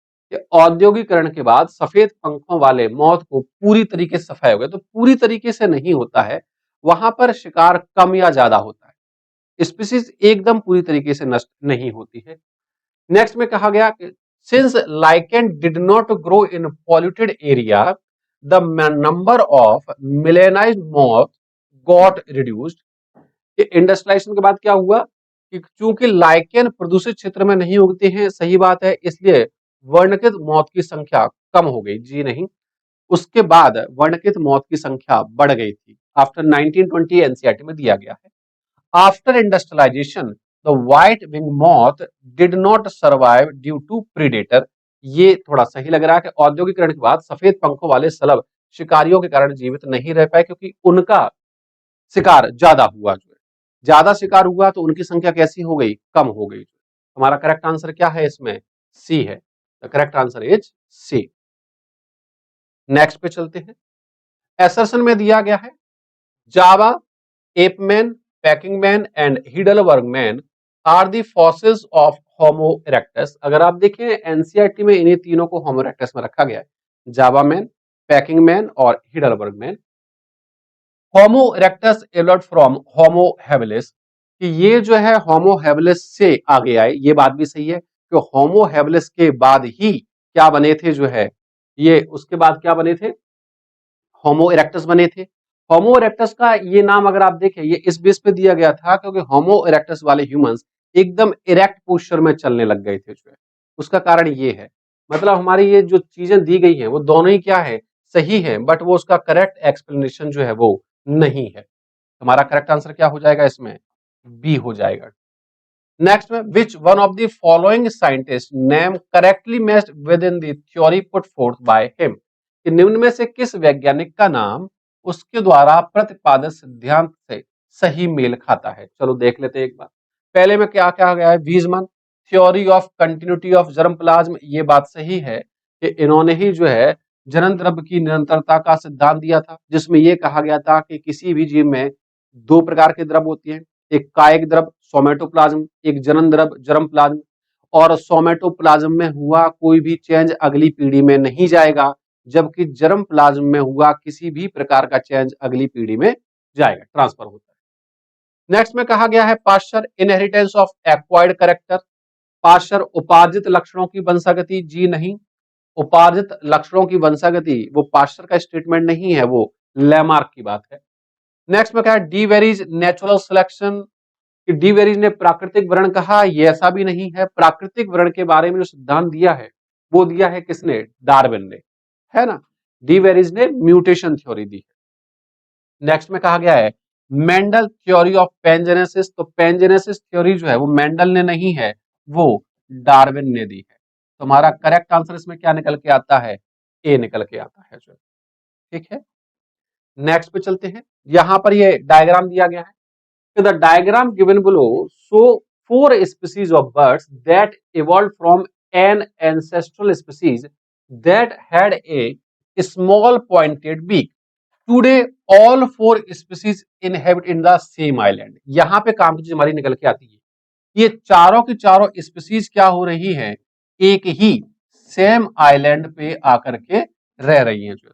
A: औद्योगिकरण के बाद सफेद पंखों वाले मौत को पूरी तरीके से सफाए हो गए। तो पूरी तरीके से नहीं होता है, वहां पर शिकार कम या ज्यादा होता है, स्पीसीज एकदम पूरी तरीके से नष्ट नहीं होती है। नेक्स्ट में कहा गया कि since lichen did not grow in polluted area the number of melanised moth got reduced. Industrialisation के बाद क्या हुआ कि चूंकि लाइकेन प्रदूषित क्षेत्र में नहीं उगते हैं, सही बात है, इसलिए वर्णकित मौत की संख्या कम हो गई, जी नहीं। उसके बाद वर्णकित मौत की संख्या बढ़ गई थी, आफ्टर 1920 एनसीईआरटी में दिया गया है। After industrialization the white wing moth did not survive due to predator, ये थोड़ा सही लग रहा है कि औद्योगिकरण के बाद सफेद पंखों वाले सलब शिकारियों के कारण जीवित नहीं रह पाए, क्योंकि उनका शिकार ज्यादा हुआ, जो है ज्यादा शिकार हुआ तो उनकी संख्या कैसी हो गई, कम हो गई। हमारा करेक्ट आंसर क्या है इसमें, सी है। The correct answer is C. Next पे चलते हैं, एसर्शन में दिया गया है Java, ape man, Peking man and Heidelberg man are the fossils of homo erectus. अगर आप देखें एनसीईआरटी में इन्हीं तीनों को होमो इरेक्टस में रखा गया है, जावामैन, पैकिंगमैन और हीडलबर्गमैन। होमो इरेक्टस एवॉल्व्ड फ्रॉम होमो हैबिलिस, कि ये जो है होमो हैबिलिस से आगे आए, ये बात भी सही है कि होमो हैबिलिस के बाद ही क्या बने थे, जो है ये उसके बाद क्या बने थे, होमो इरेक्टस बने थे। होमो इरेक्टस का ये नाम अगर आप देखें, ये इस बेस पे दिया गया था क्योंकि होमो इरेक्टस वाले ह्यूमंस एकदम इरेक्ट पोस्चर में चलने लग गए थे, जो है उसका कारण ये है। मतलब हमारी ये जो चीजें दी गई हैं वो दोनों ही क्या है, सही है, बट वो उसका करेक्ट एक्सप्लेनेशन जो है वो नहीं है। हमारा करेक्ट आंसर क्या हो जाएगा इसमें, बी हो जाएगा। नेक्स्ट में विच one of the following scientist name correctly matched with in the theory put fourth by him, कि निम्न में से किस वैज्ञानिक का नाम उसके द्वारा प्रतिपादित सिद्धांत से सही मेल खाता है। चलो देख लेते हैं एक बार। पहले में क्या क्या गया है, Weismann, theory of continuity of germ plasm, ये बात सही है कि इन्होंने ही जो है जनन द्रव्य की निरंतरता का सिद्धांत दिया था, जिसमें यह कहा गया था कि किसी भी जीव में दो प्रकार के द्रव होती हैं, एक कायिक द्रव सोमेटोप्लाज्म, एक जनन द्रव जर्म प्लाज्म। और सोमेटोप्लाज्म में हुआ कोई भी चेंज अगली पीढ़ी में नहीं जाएगा, जबकि जर्म प्लाज्म में हुआ किसी भी प्रकार का चेंज अगली पीढ़ी में जाएगा, ट्रांसफर होता है। नेक्स्ट में कहा गया है Pasteur, inheritance of acquired character, Pasteur उपार्जित लक्षणों की वंशागति, जी नहीं। उपार्जित लक्षणों की वंशागति वो पाश्चर का स्टेटमेंट नहीं है, वो लैमार्क की बात है। नेक्स्ट में क्या है, डी वेरीज नेचुरल सिलेक्शन, कि डी वेरीज ने प्राकृतिक वर्ण कहा, ये ऐसा भी नहीं है। प्राकृतिक वर्ण के बारे में जो सिद्धांत दिया है वो दिया है किसने, डार्विन ने, है ना। डी वेरीज ने म्यूटेशन थ्योरी दी है। नेक्स्ट में कहा गया है मेंडल थ्योरी ऑफ पेंजेनेसिस, तो पेंजेनेसिस थ्योरी जो है वो मेंडल ने नहीं है, वो डार्विन ने दी है। तो हमारा करेक्ट आंसर इसमें क्या निकल के आता है, ए निकल के आता है, जो ठीक है। नेक्स्ट पे चलते हैं, यहां पर ये डायग्राम दिया गया है। So the diagram given below show four species of birds that evolved from an ancestral species that had a small pointed beak. Today, all four species inhabit in the same island. यहाँ पे काम की चीज हमारी निकल के आती है ये चारों की चारों स्पीसीज क्या हो रही है, एक ही सेम आइलैंड पे आकर के रह रही हैं, जो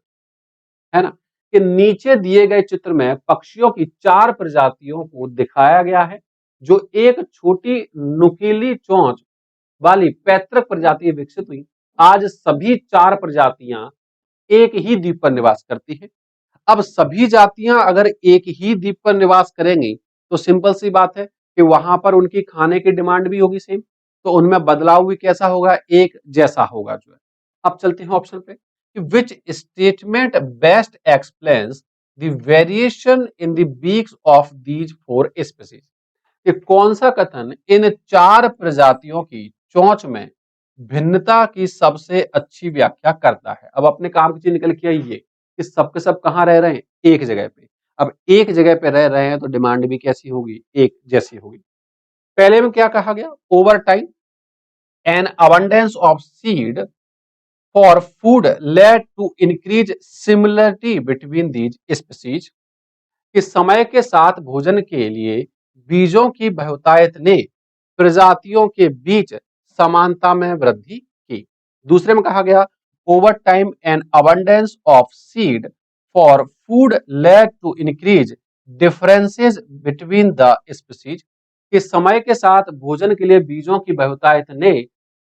A: है ना। कि नीचे दिए गए चित्र में पक्षियों की 4 प्रजातियों को दिखाया गया है, जो एक छोटी नुकीली चोंच वाली पैतृक प्रजाति विकसित हुई। आज सभी 4 प्रजातियां एक ही द्वीप पर निवास करती है। अब सभी जातियां अगर एक ही द्वीप पर निवास करेंगी तो सिंपल सी बात है कि वहां पर उनकी खाने की डिमांड भी होगी सेम, तो उनमें बदलाव भी कैसा होगा, एक जैसा होगा जो है। अब चलते हैं ऑप्शन पे कि which statement best explains the variation in the beaks of these 4 species. कि कौन सा कथन इन 4 प्रजातियों की चोंच में भिन्नता की सबसे अच्छी व्याख्या करता है। अब अपने काम की चीज निकल के आई ये कि सबके सब कहाँ रह रहे हैं, एक जगह पे। अब एक जगह पे रह रहे हैं तो डिमांड भी कैसी होगी, एक जैसी होगी। पहले में क्या कहा गया, over time an abundance of seed for food led to increase similarity between these species. कि समय के साथ भोजन के लिए बीजों की बहुतायत ने प्रजातियों के बीच समानता में वृद्धि की। दूसरे में कहा गया over time an abundance of seed for food led to increase differences between the species. कि समय के साथ भोजन के लिए बीजों की बहुतायत ने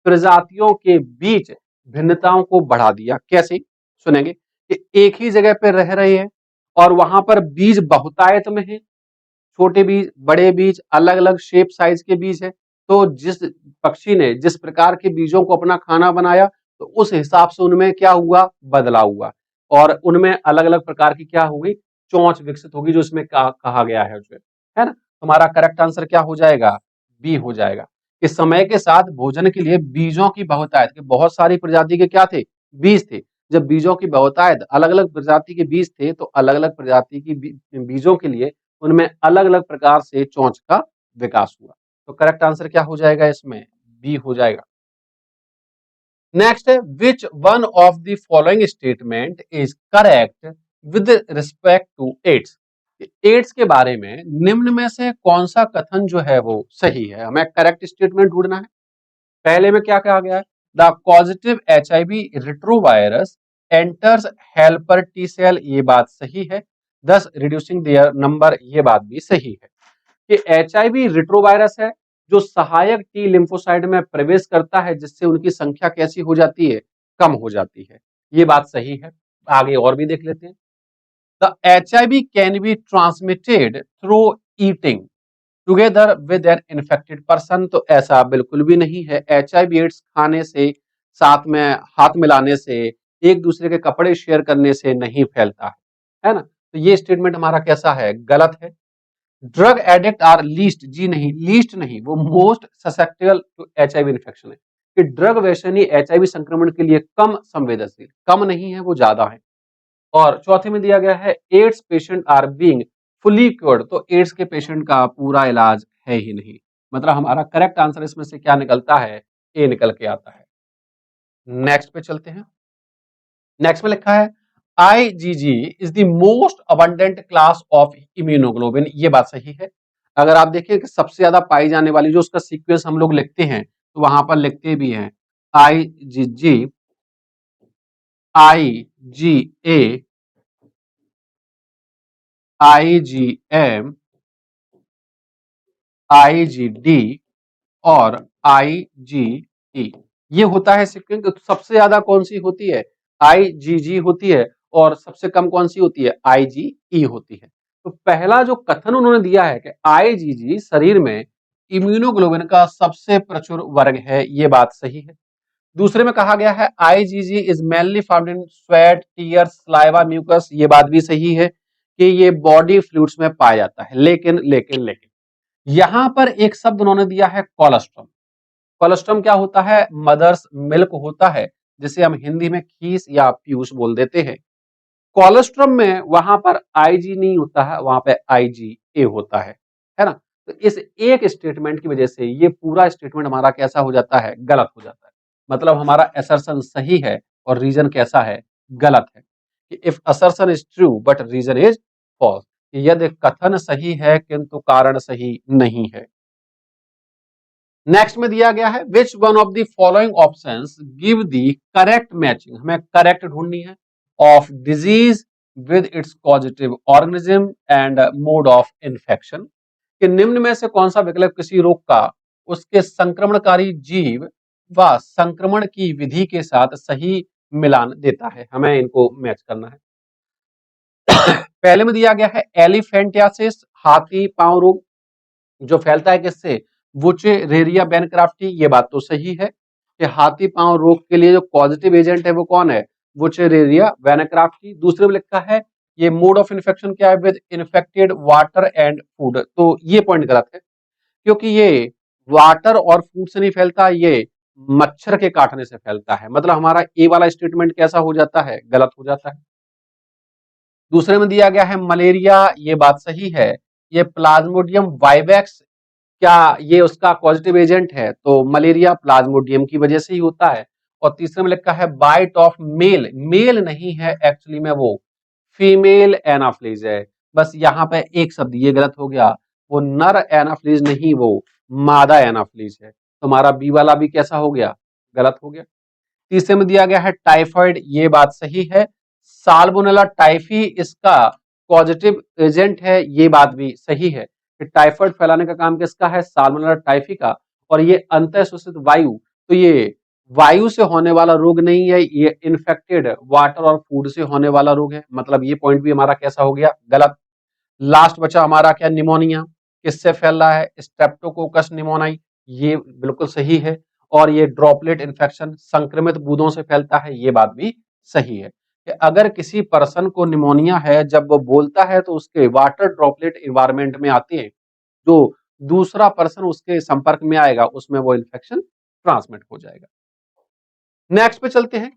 A: प्रजातियों के बीच भिन्नताओं को बढ़ा दिया। कैसे, सुनेंगे कि एक ही जगह पर रह रहे हैं और वहां पर बीज बहुतायत में है, छोटे बीज, बड़े बीज, अलग अलग शेप साइज के बीज है। तो जिस पक्षी ने जिस प्रकार के बीजों को अपना खाना बनाया तो उस हिसाब से उनमें क्या हुआ, बदलाव हुआ और उनमें अलग अलग प्रकार की क्या होगी, चोंच विकसित होगी, जो इसमें कहा गया है जो है ना। तुम्हारा करेक्ट आंसर क्या हो जाएगा, बी हो जाएगा। कि समय के साथ भोजन के लिए बीजों की बहुतायत, के बहुत सारी प्रजाति के क्या थे, बीज थे। जब बीजों की बहुतायत, अलग अलग प्रजाति के बीज थे तो अलग अलग प्रजाति की बीजों के लिए उनमें अलग अलग प्रकार से चोंच का विकास हुआ। तो करेक्ट आंसर क्या हो जाएगा, इसमें बी हो जाएगा। नेक्स्ट है which one of the following statement is correct with respect to AIDS. AIDS के बारे में निम्न में से कौन सा कथन जो है वो सही है, हमें करेक्ट स्टेटमेंट ढूंढना है। पहले में क्या कहा गया है, the positive HIV retrovirus enters helper T cell, ये बात सही है, दस रिड्यूसिंग देयर नंबर, ये बात भी सही है। कि HIV रिट्रोवायरस है जो सहायक टी लिम्फोसाइट में प्रवेश करता है, जिससे उनकी संख्या कैसी हो जाती है, कम हो जाती है, ये बात सही है। आगे और भी देख लेते हैं। The HIV can be transmitted through eating together with an infected person, तो ऐसा बिल्कुल भी नहीं है। HIV एड्स खाने से, साथ में हाथ मिलाने से, एक दूसरे के कपड़े शेयर करने से नहीं फैलता है ना। तो ये स्टेटमेंट हमारा कैसा है, गलत है। ड्रग एडिक्ट आर लीस्ट, जी नहीं, लीस्ट नहीं, वो most susceptible to HIV infection है। कि ड्रग व्यसनी HIV संक्रमण के लिए कम संवेदनशील, कम नहीं है, वो ज्यादा है। और चौथे में दिया गया है AIDS patient are being fully cured, तो एड्स के पेशेंट का पूरा इलाज है ही नहीं। मतलब हमारा करेक्ट आंसर इसमें से क्या निकलता है, ए निकल के आता है। नेक्स्ट पे चलते हैं। नेक्स्ट में लिखा है IgG is the most abundant class of immunoglobulin, ये बात सही है। अगर आप देखें कि सबसे ज्यादा पाई जाने वाली, जो उसका सीक्वेंस हम लोग लिखते हैं तो वहां पर लिखते भी हैं IgG, IgA, IgM, IgD और IgE, ये होता है सीक्वेंस। तो सबसे ज्यादा कौन सी होती है, IgG होती है, और सबसे कम कौन सी होती है, IgE होती है। तो पहला जो कथन उन्होंने दिया है कि IgG शरीर में इम्यूनोग्लोबिन का सबसे प्रचुर वर्ग है, ये बात सही है। दूसरे में कहा गया है IgG is mainly found in sweat, tears, saliva, mucus, ये बात भी सही है कि ये बॉडी फ्लूइड्स में पाया जाता है। लेकिन यहां पर एक शब्द उन्होंने दिया है कोलेस्ट्रॉम। कोलेस्ट्रम क्या होता है, मदर्स मिल्क होता है, जिसे हम हिंदी में खीस या पीयूष बोल देते हैं। कोलेस्ट्रम में वहां पर IG नहीं होता है, वहां पे IgA होता है ना। तो इस एक स्टेटमेंट की वजह से ये पूरा स्टेटमेंट हमारा कैसा हो जाता है, गलत हो जाता है। मतलब हमारा असर्शन सही है और रीजन कैसा है, गलत है। कि if assertion is true but reason is false, यदि कथन सही है किंतु कारण सही नहीं है। नेक्स्ट में दिया गया है which one of the following options give the correct matching, हमें करेक्ट ढूंढनी है, of disease with its positive organism and mode of infection, कि निम्न में से कौन सा विकल्प किसी रोग का उसके संक्रमणकारी जीव व संक्रमण की विधि के साथ सही मिलान देता है, हमें इनको मैच करना है। पहले में दिया गया है एलिफेंटियासिस, हाथी पांव रोग, जो फैलता है किससे, वुचेरेरिया बैनक्राफ्टी, ये बात तो सही है कि हाथी पांव रोग के लिए जो पॉजिटिव एजेंट है वो कौन है, वुचेरेरिया बैनक्राफ्टी। दूसरे में लिखा है ये मोड ऑफ इन्फेक्शन क्या है, with infected water and food, तो ये पॉइंट गलत है क्योंकि ये वाटर और फूड से नहीं फैलता, ये मच्छर के काटने से फैलता है, मतलब हमारा ए वाला स्टेटमेंट कैसा हो जाता है, गलत हो जाता है। दूसरे में दिया गया है मलेरिया, ये बात सही है, ये प्लाज्मोडियम वाइवेक्स, क्या ये उसका पॉजिटिव एजेंट है, तो मलेरिया प्लाज्मोडियम की वजह से ही होता है। और तीसरे में लिखा है बाइट ऑफ मेल, मेल नहीं है एक्चुअली में वो फीमेल एनाफ्लीज है, बस यहाँ पे एक शब्द ये गलत हो गया, वो नर एनाफ्लीज नहीं, वो मादा एनाफ्लीज है, तुम्हारा बी वाला भी कैसा हो गया, गलत हो गया। तीसरे में दिया गया है टाइफाइड, ये बात सही है, साल्मोनेला टाइफी इसका पॉजिटिव एजेंट है, ये बात भी सही है कि टाइफाइड फैलाने का काम किसका है, साल्मोनेला टाइफी का। और ये अंतःशोषित वायु, तो ये वायु से होने वाला रोग नहीं है, ये इन्फेक्टेड वाटर और फूड से होने वाला रोग है, मतलब ये पॉइंट भी हमारा कैसा हो गया, गलत। लास्ट बचा हमारा क्या, निमोनिया, किससे फैल रहा है, स्ट्रेप्टोकोकस निमोनाई, ये बिल्कुल सही है। और ये ड्रॉपलेट इन्फेक्शन संक्रमित बूंदों से फैलता है, ये बात भी सही है कि अगर किसी पर्सन को निमोनिया है, जब वो बोलता है तो उसके वाटर ड्रॉपलेट इन्वायरमेंट में आते हैं, जो दूसरा पर्सन उसके संपर्क में आएगा उसमें वो इन्फेक्शन ट्रांसमिट हो जाएगा। नेक्स्ट पे चलते हैं,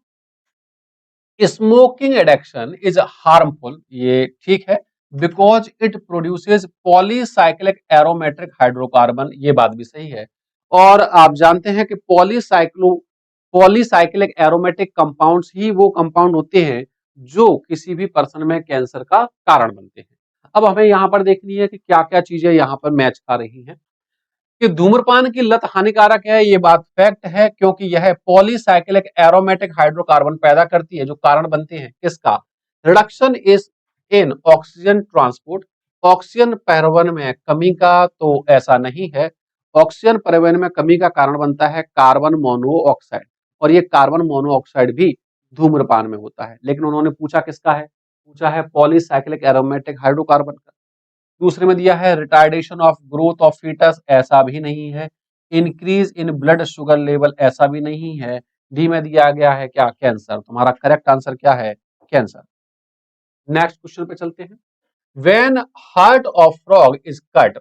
A: स्मोकिंग एडिक्शन इज हार्मफुल, ये ठीक है, because it produces polycyclic aromatic hydrocarbon, ये बात भी सही है। और आप जानते हैं कि पॉलीसाइक्लिक एरोमेटिक कंपाउंड्स ही वो कंपाउंड होते हैं जो किसी भी पर्सन में कैंसर का कारण बनते हैं। अब हमें यहां पर देखनी है कि क्या क्या चीजें यहां पर मैच खा रही हैं। कि धूम्रपान की लत हानिकारक है, ये बात फैक्ट है, क्योंकि यह पॉलीसाइक्लिक एरोमेटिक हाइड्रोकार्बन पैदा करती है जो कारण बनते हैं किसका, reduction is in oxygen transport, oxygen परिवहन में कमी का, तो ऐसा नहीं है। ऑक्सीजन परिवहन में कमी का कारण बनता है कार्बन मोनोऑक्साइड, और ये कार्बन मोनोऑक्साइड भी धूम्रपान में होता है, लेकिन उन्होंने पूछा किसका है, पूछा है पॉलीसाइक्लिक एरोमेटिक हाइड्रोकार्बन का। दूसरे में दिया है retardation of growth of foetus, ऐसा भी नहीं है। Increase in blood sugar level, ऐसा भी नहीं है। डी में दिया गया है क्या, कैंसर, तुम्हारा करेक्ट आंसर क्या है, कैंसर। नेक्स्ट क्वेश्चन पे चलते हैं, when heart of frog is cut,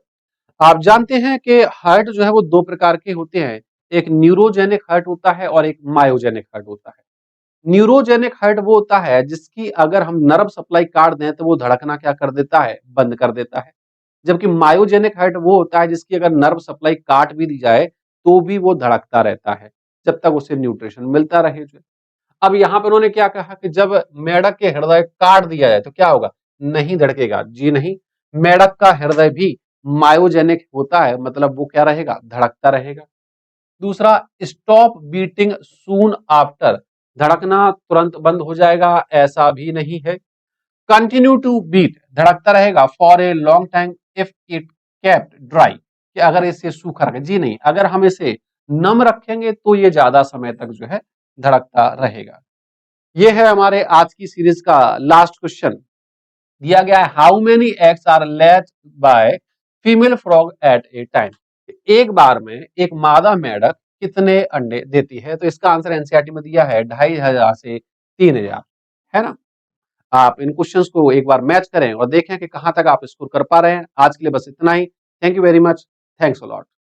A: आप जानते हैं कि हार्ट जो है वो दो प्रकार के होते हैं, एक न्यूरोजेनिक हार्ट होता है और एक मायोजेनिक हार्ट होता है। न्यूरोजेनिक हार्ट वो होता है जिसकी अगर हम नर्व सप्लाई काट दें तो वो धड़कना क्या कर देता है, बंद कर देता है। जबकि मायोजेनिक हार्ट वो होता है जिसकी अगर नर्व सप्लाई काट भी दी जाए तो भी वो धड़कता रहता है जब तक उसे न्यूट्रिशन मिलता रहे। जो अब यहाँ पर उन्होंने क्या कहा कि जब मेढक के हृदय काट दिया जाए तो क्या होगा, नहीं धड़केगा, जी नहीं, मेढक का हृदय भी मायोजेनिक होता है, मतलब वो क्या रहेगा, धड़कता रहेगा। दूसरा, स्टॉप बीटिंग सून आफ्टर, धड़कना तुरंत बंद हो जाएगा, ऐसा भी नहीं है। कंटिन्यू टू बीट, धड़कता रहेगा for a long time if it kept dry, कि अगर इसे सूखा रखें, जी नहीं, अगर हम इसे नम रखेंगे तो ये ज्यादा समय तक जो है धड़कता रहेगा। ये है हमारे आज की सीरीज का लास्ट क्वेश्चन। दिया गया है how many eggs are laid by female frog at a time, एक बार में एक मादा मेढक कितने अंडे देती है, तो इसका आंसर एनसीईआरटी में दिया है 2500 से 3000, है ना। आप इन क्वेश्चंस को एक बार मैच करें और देखें कि कहां तक आप स्कोर कर पा रहे हैं। आज के लिए बस इतना ही। Thank you very much, thanks a lot.